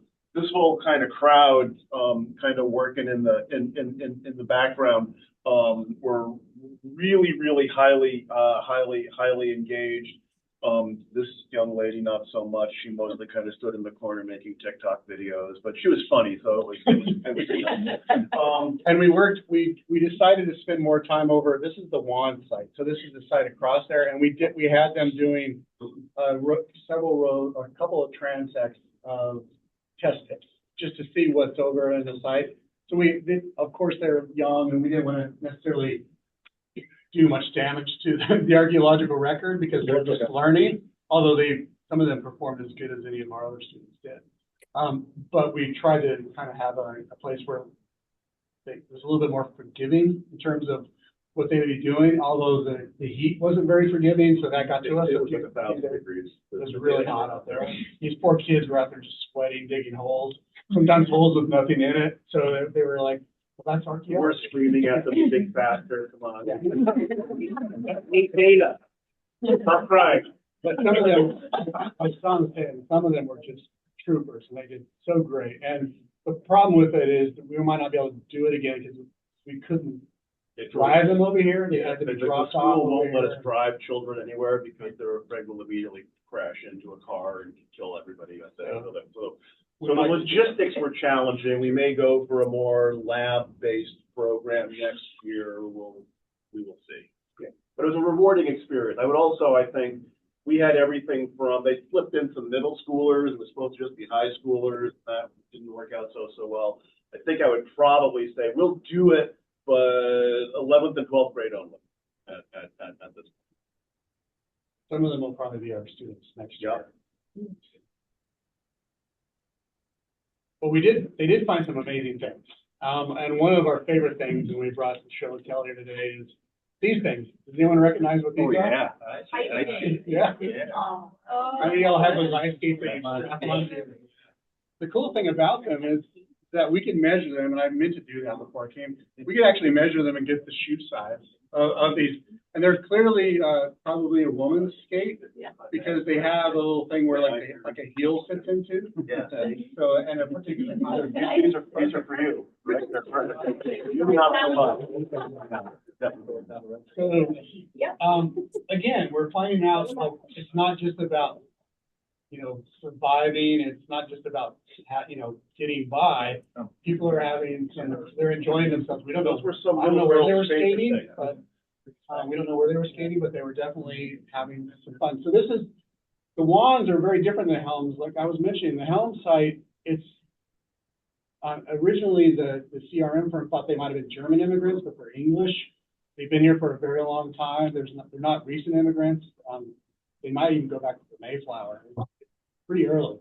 kind of crowd, kind of working in the background, were really highly engaged. This young lady, not so much. She mostly kind of stood in the corner making TikTok videos, but she was funny, so it was and we decided to spend more time over, this is the WAN site. So this is the site across there. And we had them doing a couple of transects of test pits just to see what's over in the site. So of course, they're young and we didn't want to necessarily do much damage to the archaeological record because they're just learning, although some of them performed as good as any of our other students did. But we tried to kind of have a place where it was a little bit more forgiving in terms of what they would be doing, although the heat wasn't very forgiving, so that got to us. It was like 1,000 degrees. It was really hot out there. These poor kids were out there just sweating, digging holes, sometimes holes with nothing in it. So they were like, well, that's archaeology. We're screaming at them, big faster, come on. Need data. Stop crying. But some of them, I saw them saying, some of them were just troopers and they did so great. And the problem with it is that we might not be able to do it again because we couldn't drive them over here. They had to be dropped off. The school won't let us drive children anywhere because they're afraid we'll immediately crash into a car and kill everybody. So the logistics were challenging. We may go for a more lab-based program next year. We will see. Yeah. But it was a rewarding experience. I would also, I think, we had everything from, they flipped in some middle schoolers. It was supposed to just be high schoolers. That didn't work out so well. I think I would probably say we'll do it, but 11th and 12th grade only at this point. Some of them will probably be our students next year. But they did find some amazing things. And one of our favorite things, and we brought the show and tell here today, is these things. Does anyone recognize what these are? Yeah. Yeah. I mean, y'all have those ice skate things. The cool thing about them is that we can measure them, and I meant to do that before I came. We could actually measure them and get the shoe size of these. And they're clearly probably a woman's skate because they have a little thing where like a heel fits into. Yeah. So, and a particular color. These are for you. Right? You're not so much. So, again, we're finding out like it's not just about surviving. It's not just about getting by. People are they're enjoying themselves. We don't know. I don't know where they were skating, but we don't know where they were skating, but they were definitely having some fun. So the wands are very different than the helms. Like I was mentioning, the helm site, it's originally the CRM firm thought they might have been German immigrants, but they're English. They've been here for a very long time. They're not recent immigrants. They might even go back to the Mayflower. Pretty early.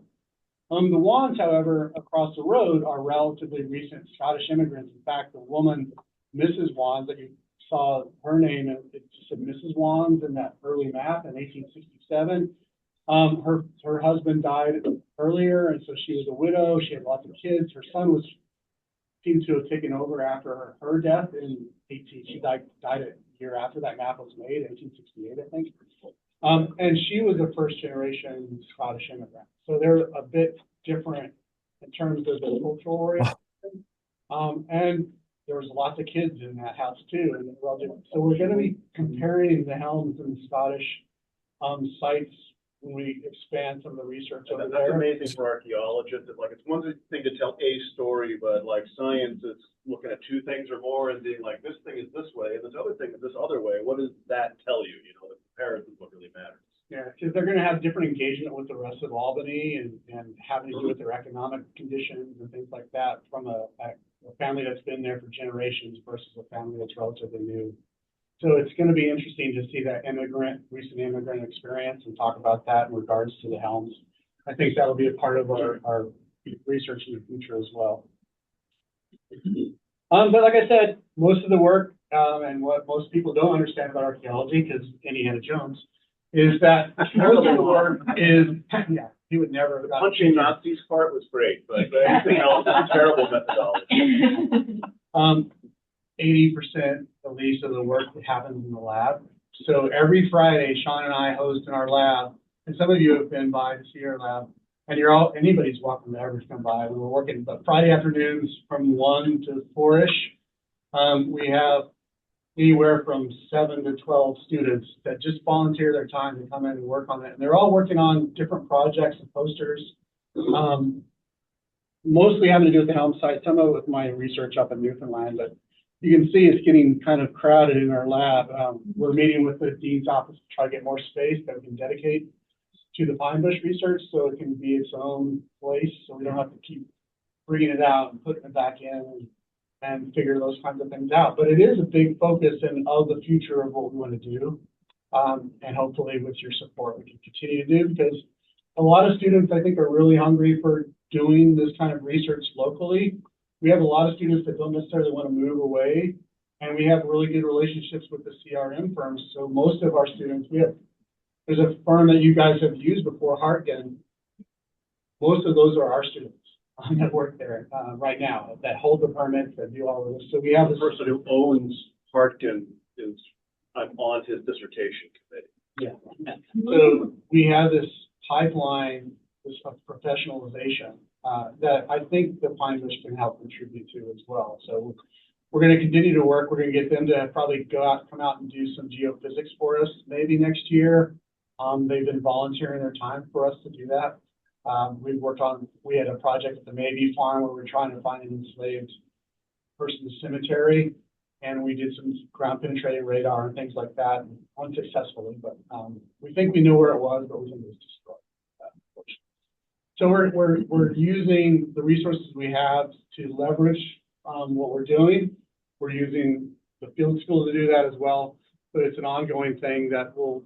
The wands, however, across the road are relatively recent Scottish immigrants. In fact, the woman, Mrs. Wands, that you saw her name, it said Mrs. Wands in that early map in 1867. Her husband died earlier, and so she was a widow. She had lots of kids. Her son seemed to have taken over after her death in she died a year after that map was made, 1868, I think. And she was a first generation Scottish immigrant. So they're a bit different in terms of the cultural orientation. And there was lots of kids in that house too. And so we're going to be comparing the helms and Scottish sites when we expand some of the research over That's there. amazing for archaeologists. It's like, it's one thing to tell a story, but like science is looking at two things or more and being like, this thing is this way and this other thing is this other way. What does that tell you? You know, the comparison is what really matters. Yeah, because they're gonna have different engagement with the rest of Albany and having to do with their economic conditions and things like that from a family that's been there for generations versus a family that's relatively new. So it's gonna be interesting to see that recent immigrant experience and talk about that in regards to the Helms. I think that'll be a part of our research in the future as well. But like I said, most of the work, and what most people don't understand about archaeology, because Indiana Jones, is that most of the work is, yeah, he would never. The punching Nazis part was great, but everything else is a terrible methodology. 80% at least of the work that happens in the lab. So every Friday, Sean and I host in our lab, and some of you have been by to see our lab, and anybody's welcome to ever come by. We were working, but Friday afternoons from 1 to 4-ish, we have anywhere from 7 to 12 students that just volunteer their time to come in and work on it. And they're all working on different projects and posters, mostly having to do with the Helm site, some of it with my research up in Newfoundland, but you can see it's getting kind of crowded in our lab. We're meeting with the dean's office to try to get more space that we can dedicate to the pine bush research so it can be its own place, so we don't have to keep bringing it out and putting it back in and figure those kinds of things out. But it is a big focus of the future of what we want to do. And hopefully with your support, we can continue to do, because a lot of students, I think, are really hungry for doing this kind of research locally. We have a lot of students that don't necessarily want to move away, and we have really good relationships with the CRM firms. So most of our students, there's a firm that you guys have used before, Hartgen. Most of those are our students that work there right now, that hold the permits, that do all of this. So we have The person who owns Hartgen I'm on his dissertation committee. Yeah. So we have this pipeline, this professionalization that I think the Pine Bush can help contribute to as well. So we're going to continue to work. We're going to get them to probably come out and do some geophysics for us maybe next year. They've been volunteering their time for us to do that. We had a project at the Maybe Farm where we were trying to find an enslaved person's cemetery, and we did some ground penetrating radar and things like that, unsuccessfully, but we think we knew where it was, but we think it was destroyed. So we're using the resources we have to leverage what we're doing. We're using the field school to do that as well, but it's an ongoing thing that will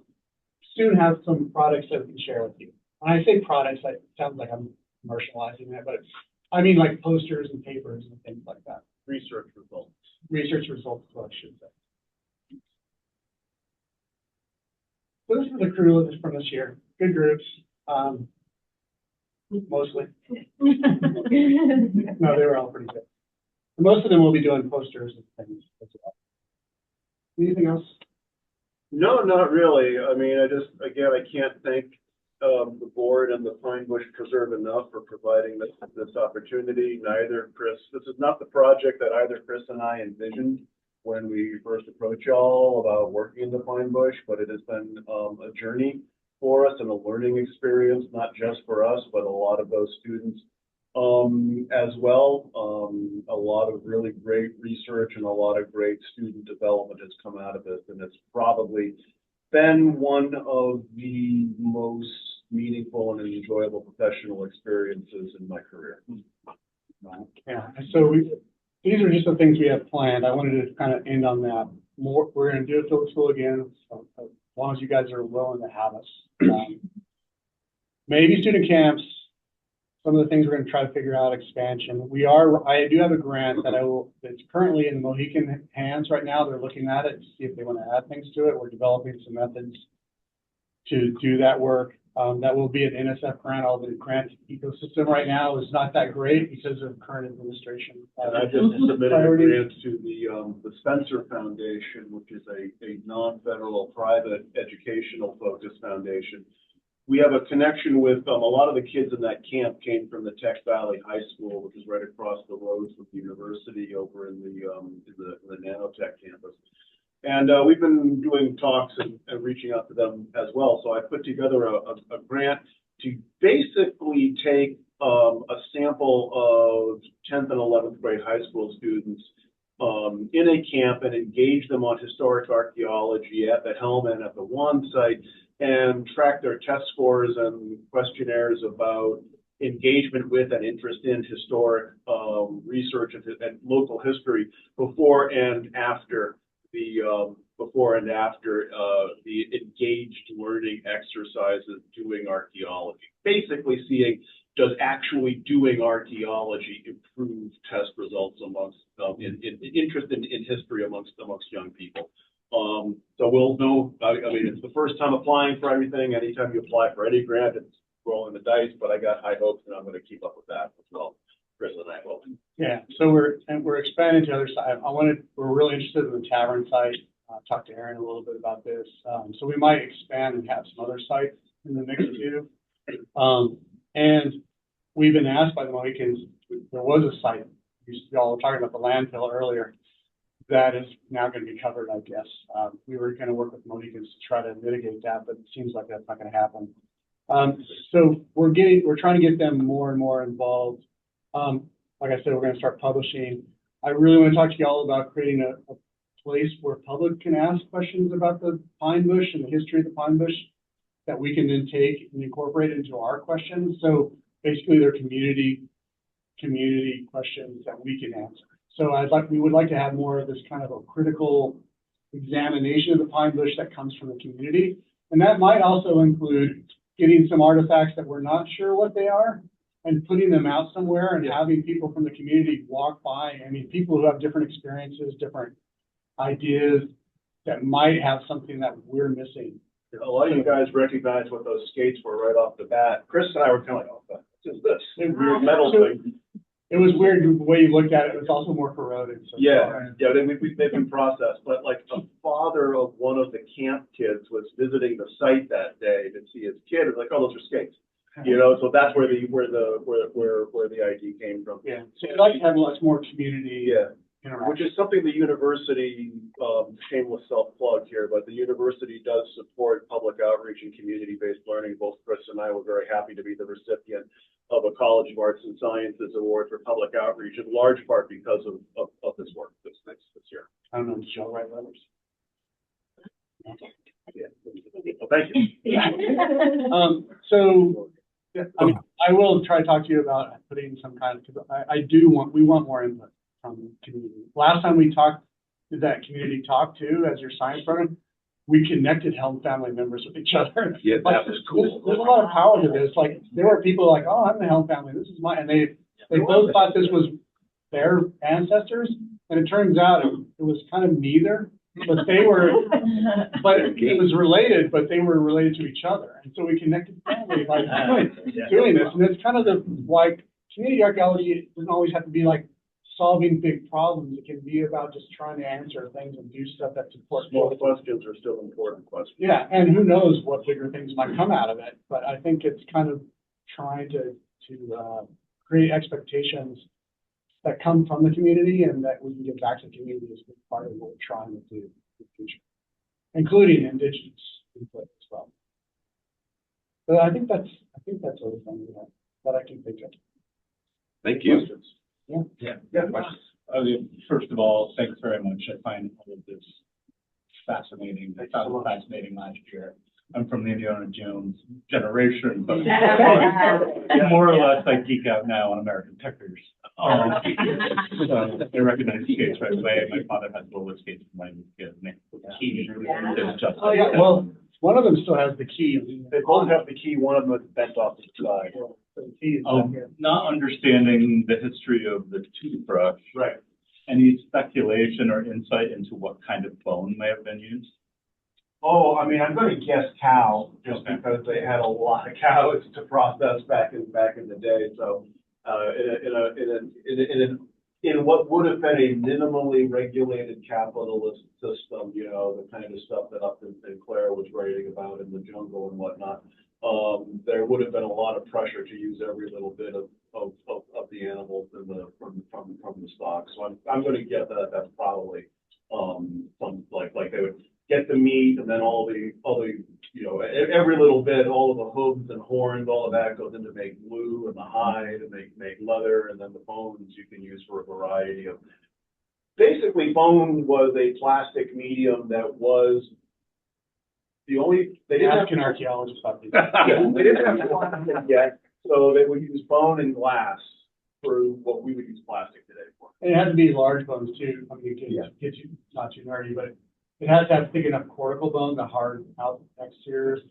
soon have some products that we can share with you. When I say products, it sounds like I'm commercializing that, but I mean like posters and papers and things like that. Research results. Research results, what I should say. So this is the crew from this year. Good groups, mostly. No, they were all pretty good. Most of them will be doing posters and things as well. Anything else? No, not really. I mean, I can't thank the board and the Pine Bush Preserve enough for providing this opportunity. This is not the project that either Chris and I envisioned when we first approached y'all about working in the Pine Bush, but it has been a journey for us and a learning experience, not just for us, but a lot of those students as well. A lot of really great research and a lot of great student development has come out of this, and it's probably been one of the most meaningful and enjoyable professional experiences in my career. Yeah, so these are just the things we have planned. I wanted to kind of end on that. We're going to do a field school again, so as long as you guys are willing to have us. Maybe student camps. Some of the things we're going to try to figure out, expansion. I do have a grant that's currently in Mohican hands right now. They're looking at it to see if they want to add things to it. We're developing some methods to do that work. That will be an NSF grant. All the grant ecosystem right now is not that great because of current administration. And I just submitted a grant to the Spencer Foundation, which is a non-federal private educational focused foundation. We have a connection with a lot of the kids in that camp came from the Tech Valley High School, which is right across the road from the university over in the nanotech campus. And we've been doing talks and reaching out to them as well. So I put together a grant to basically take a sample of 10th and 11th grade high school students in a camp and engage them on historic archaeology at the Helm and at the Wand site and track their test scores and questionnaires about engagement with and interest in historic research and local history before and after the engaged learning exercises doing archaeology. Basically seeing, does actually doing archaeology improve test results amongst interest in history amongst young people? So we'll know. I mean, it's the first time applying for everything. Anytime you apply for any grant, it's rolling the dice. But I got high hopes, and I'm going to keep up with that as well. Chris and I will. Yeah, so we're expanding to the other side. We're really interested in the tavern site. Talked to Aaron a little bit about this. So we might expand and have some other sites in the mix too. And we've been asked by the Mohicans, there was a site, y'all were talking about the landfill earlier, that is now going to be covered, I guess. We were going to work with Mohicans to try to mitigate that, but it seems like that's not going to happen. So we're trying to get them more and more involved. Like I said, we're going to start publishing. I really want to talk to y'all about creating a place where public can ask questions about the pine bush and the history of the pine bush that we can then take and incorporate into our questions. So basically they're community questions that we can answer. So we would like to have more of this kind of a critical examination of the pine bush that comes from the community. And that might also include getting some artifacts that we're not sure what they are and putting them out somewhere and having people from the community walk by. I mean, people who have different experiences, different ideas that might have something that we're missing. A lot of you guys recognize what those skates were right off the bat. Chris and I were kind of like, oh, what is this? Weird metal thing. It was weird the way you looked at it. It was also more corroded. So They've been processed. But like a father of one of the camp kids was visiting the site that day to see his kid. It was like, oh, those are skates. You know, so that's where the idea came from. Yeah. So I'd like to have lots more community. Which is something the university, shameless self-plug here, but the university does support public outreach and community-based learning. Both Chris and I were very happy to be the recipient of a College of Arts and Sciences Award for public outreach, in large part because of this work this year. I don't know, did y'all write letters? Yeah. Well, thank you. So, I mean, I will try to talk to you about putting some kind of, because we want more input from community. Last time we did that community talk too, as your science program, we connected Helm family members with each other. Yeah, like, that was cool. There's a lot of power to this. Like, there were people like, oh, I'm the Helm family, this is mine. And they both thought this was their ancestors. And it turns out it was kind of neither. But they were, but it was related, but they were related to each other. And so we connected families by doing this. And it's kind of like community archaeology doesn't always have to be like solving big problems. It can be about just trying to answer things and do stuff that supports. Small questions are still important questions. Yeah, and who knows what bigger things might come out of it. But I think it's kind of trying to create expectations that come from the community and that we can give back to the community is part of what we're trying to do in the future, including indigenous input as well. So I think that's everything that I can think of. Thank you. Questions? Yeah. Questions? First of all, thanks very much. I find all of this fascinating. I found it fascinating last year. I'm from the Indiana Jones generation, but more or less I geek out now on American Pickers. I recognize skates right away. My father had roller skates when I was a kid. Key. Oh yeah. Well, one of them still has the key. They both have the key. One of them is bent off to the side. The key is not understanding the history of the toothbrush. Right. Any speculation or insight into what kind of bone may have been used? Oh, I mean, I'm going to guess cow, just because they had a lot of cows to process back in the day. So, in what would have been a minimally regulated capitalist system, you know, the kind of stuff that Upton Sinclair was writing about in the jungle and whatnot, there would have been a lot of pressure to use every little bit of the animals from the stock. So I'm going to guess that that's probably some, like they would get the meat and then all the, every little bit, all of the hooves and horns, all of that goes in to make glue, and the hide and make leather, and then the bones you can use for a variety of. Basically, bone was a plastic medium that was the only, they didn't have. Ask an archaeologist about these. Yeah, they didn't have plastic yet, so they would use bone and glass for what we would use plastic today for. And it had to be large bones too. I mean, get you, not too nerdy, but it has to have thick enough cortical bone, the hard out exteriors,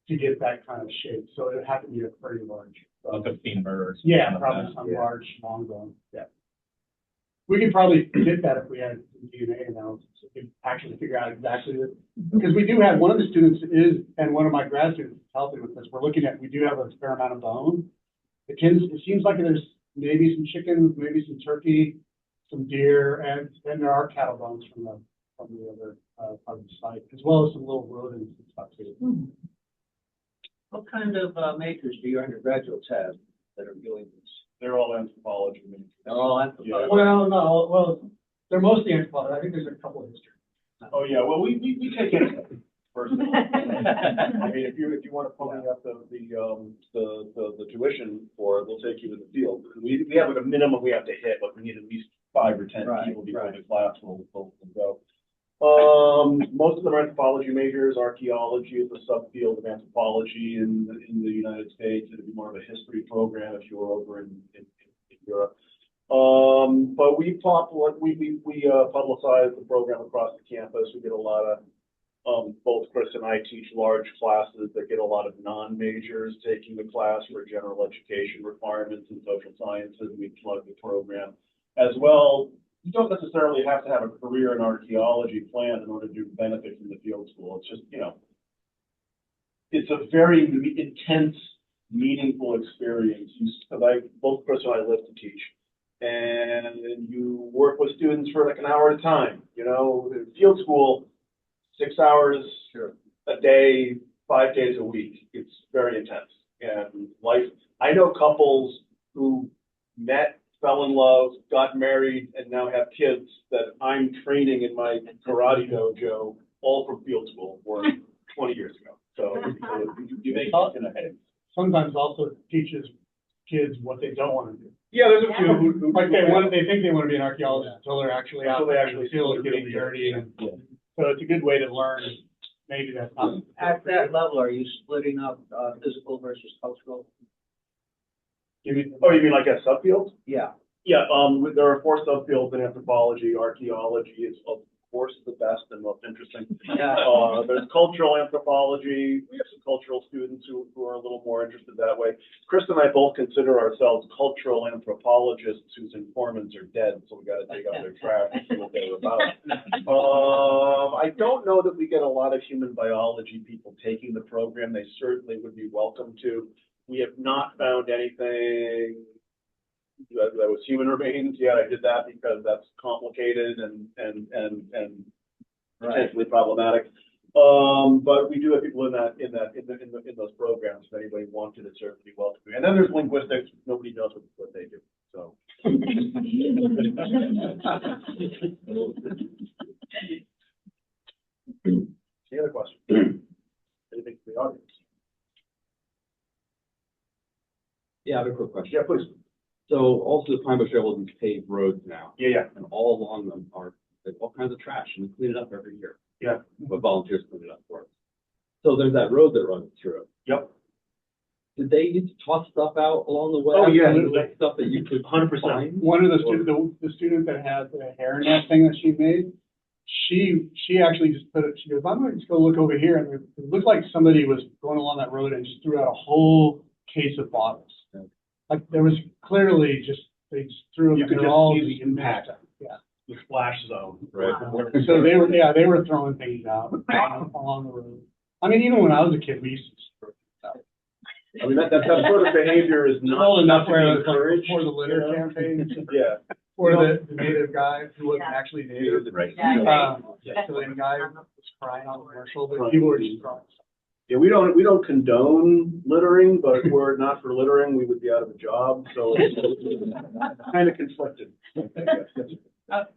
to get that kind of shape. So it would have to be a pretty large. Like a femur or something. Yeah, like probably that. some large, long bone. Yeah. We could probably get that if we had some DNA analysis. We could actually figure out exactly what, because we do have, one of the students is, and one of my grad students is helping with this. We're looking at, we do have a fair amount of bone. It seems like there's maybe some chicken, maybe some turkey, some deer, and there are cattle bones from the other part of the site, as well as some little rodents and stuff too. What kind of majors do your undergraduates have that are doing this? They're all anthropology majors. They're all anthropology. Well, they're mostly anthropology. I think there's a couple of history. Oh, yeah, well, we take it first. I mean, if you want to pony up the tuition for it, we'll take you to the field. We have like a minimum we have to hit, but we need at least 5 or 10 people before the class will go. Most of them are anthropology majors. Archaeology is a subfield of anthropology in the United States. It'd be more of a history program if you were over in Europe. But we publicize the program across the campus. We get a lot of, both Chris and I teach large classes that get a lot of non-majors taking the class for general education requirements in social sciences. We plug the program as well. You don't necessarily have to have a career in archaeology planned in order to benefit from the field school. It's just, it's a very intense, meaningful experience. Both Chris and I live to teach. And you work with students for like an hour at a time. Field school, 6 hours a day, 5 days a week. It's very intense. And I know couples who met, fell in love, got married, and now have kids that I'm training in my karate dojo, all from field school, or 20 years ago. So you make it in a head. Sometimes also teaches kids what they don't want to do. Yeah, there's a few who like they think they want to be an archaeologist until they're actually out there in the field getting dirty. And so it's a good way to learn. Maybe that's not. At that level, are you splitting up physical versus cultural? You mean like a subfield? Yeah. Yeah, there are 4 subfields in anthropology. Archaeology is, of course, the best and most interesting. There's cultural anthropology. We have some cultural students who are a little more interested that way. Chris and I both consider ourselves cultural anthropologists whose informants are dead, so we got to dig out their trash and see what they were about. I don't know that we get a lot of human biology people taking the program. They certainly would be welcome to. We have not found anything that was human remains yet. I did that because that's complicated and potentially problematic. But we do have people in those programs. If anybody wanted, it's certainly welcome. And then there's linguistics. Nobody knows what they do. So. Any other questions? Anything for the audience? Yeah, I have a quick question. Yeah, please. So also the Pine Bush Trail will be paved roads now. Yeah. And all along them are all kinds of trash, and we clean it up every year. Yeah. But volunteers clean it up for us. So there's that road that runs through it. Yep. Did they used to toss stuff out along the way? Oh, yeah. Like stuff that you could 100%. find? One of the student that had the hairnet thing that she made, she actually just put it, she goes, I'm going to just go look over here. And it looked like somebody was going along that road and just threw out a whole case of bottles. Like there was clearly they just threw them. You could just see the impact. Yeah. The splash zone. Right. So they were throwing things out along the road. I mean, even when I was a kid, we used to throw things out. I mean, that sort of behavior is not Old enough to where be I was like, encouraged. for the litter campaign. Yeah. Or the native guy who wasn't actually native. Right. Chilean guy was crying on the commercial, but people were just crying. Yeah, we don't condone littering, but were it not for littering, we would be out of a job. So it's kind of conflicted.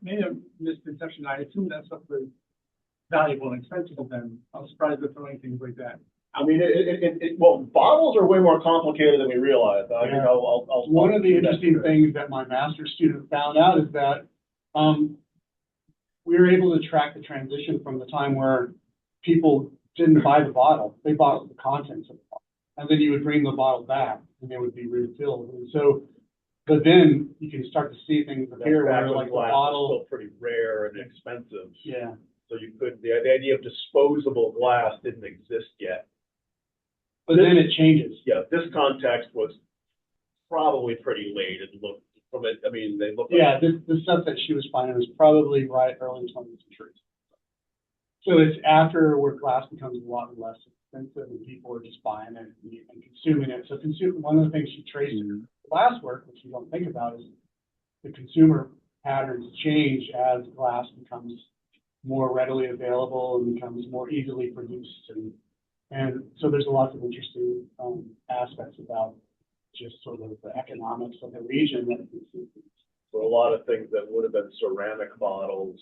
Maybe a misconception. I assume that stuff was valuable and expensive, then I'm surprised they're throwing things like that. I mean, well, bottles are way more complicated than we realize. I mean, Yeah. I'll. One of the do that. interesting things that my master's student found out is that, we were able to track the transition from the time where people didn't buy the bottle, they bought the contents of the bottle. And then you would bring the bottle back and they would be refilled. And so, but then you can start to see things appear Back where when like the glass was bottle, still pretty rare and expensive. yeah. So you couldn't, the idea of disposable glass didn't exist yet. But then it changes. Yeah, this context was probably pretty late and looked from it, I mean, they looked. Yeah, the stuff that she was finding was probably right early 20th century. So it's after where glass becomes a lot less expensive and people are just buying it and consuming it. So one of the things she traced in glass work, which you don't think about, is the consumer patterns change as glass becomes more readily available and becomes more easily produced. And so there's lots of interesting aspects about just sort of the economics of the region. So a lot of things that would have been ceramic bottles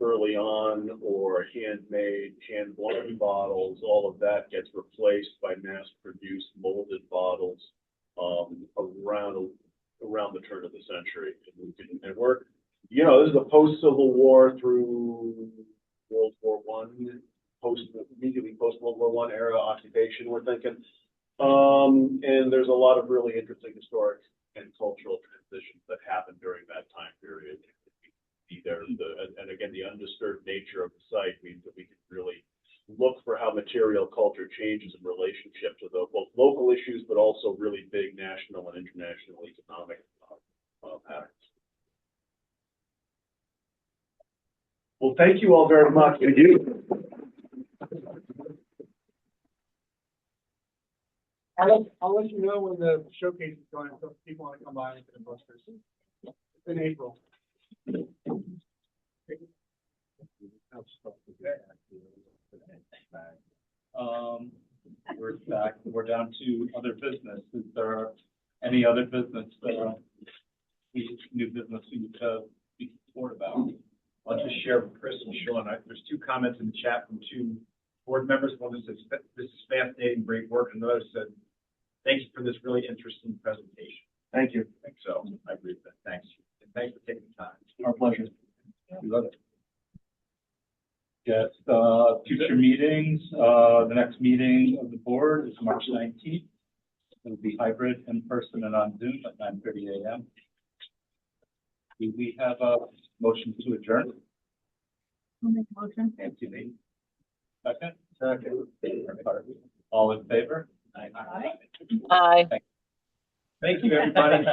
early on, or handmade, hand-blown bottles, all of that gets replaced by mass-produced molded bottles around the turn of the century. And we're, you know, this is a post-Civil War through World War One, immediately post-World War One era occupation, we're thinking. And there's a lot of really interesting historic and cultural transitions that happened during that time period. And again, the undisturbed nature of the site means that we can really look for how material culture changes in relationship to both local issues, but also really big national and international economic patterns. Well, thank you all very much. Thank you. I'll let you know when the showcase is going, so if people want to come by and get a posters. It's in April. We're back, we're down to other business. Is there any other business, new business we need to be informed about? I'll just share with Chris and Sean. There's two comments in the chat from two board members. One that says, "This is fascinating, great work," and another said, "Thank you for this really interesting presentation." Thank you. So I agree with that. Thanks. And thanks for taking the time. Our pleasure. We love it. Yes, future meetings, the next meeting of the board is March 19th. It'll be hybrid, in person and on Zoom at 9:30 a.m. Do we have a motion to adjourn? I'll make a motion. Thank you, Lee. Second? Second. All in favor? Aye. Aye. Thank you, everybody.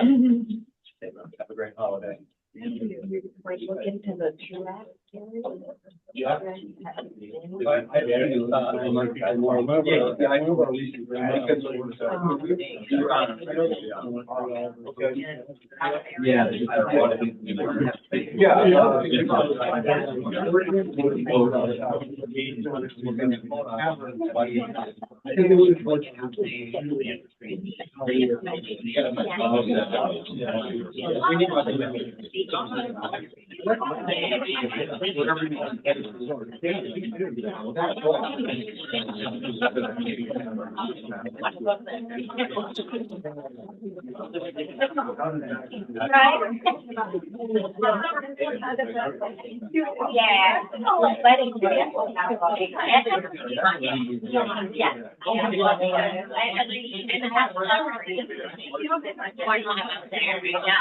Have a great holiday. Look into the giraffe area. Yeah. Yeah.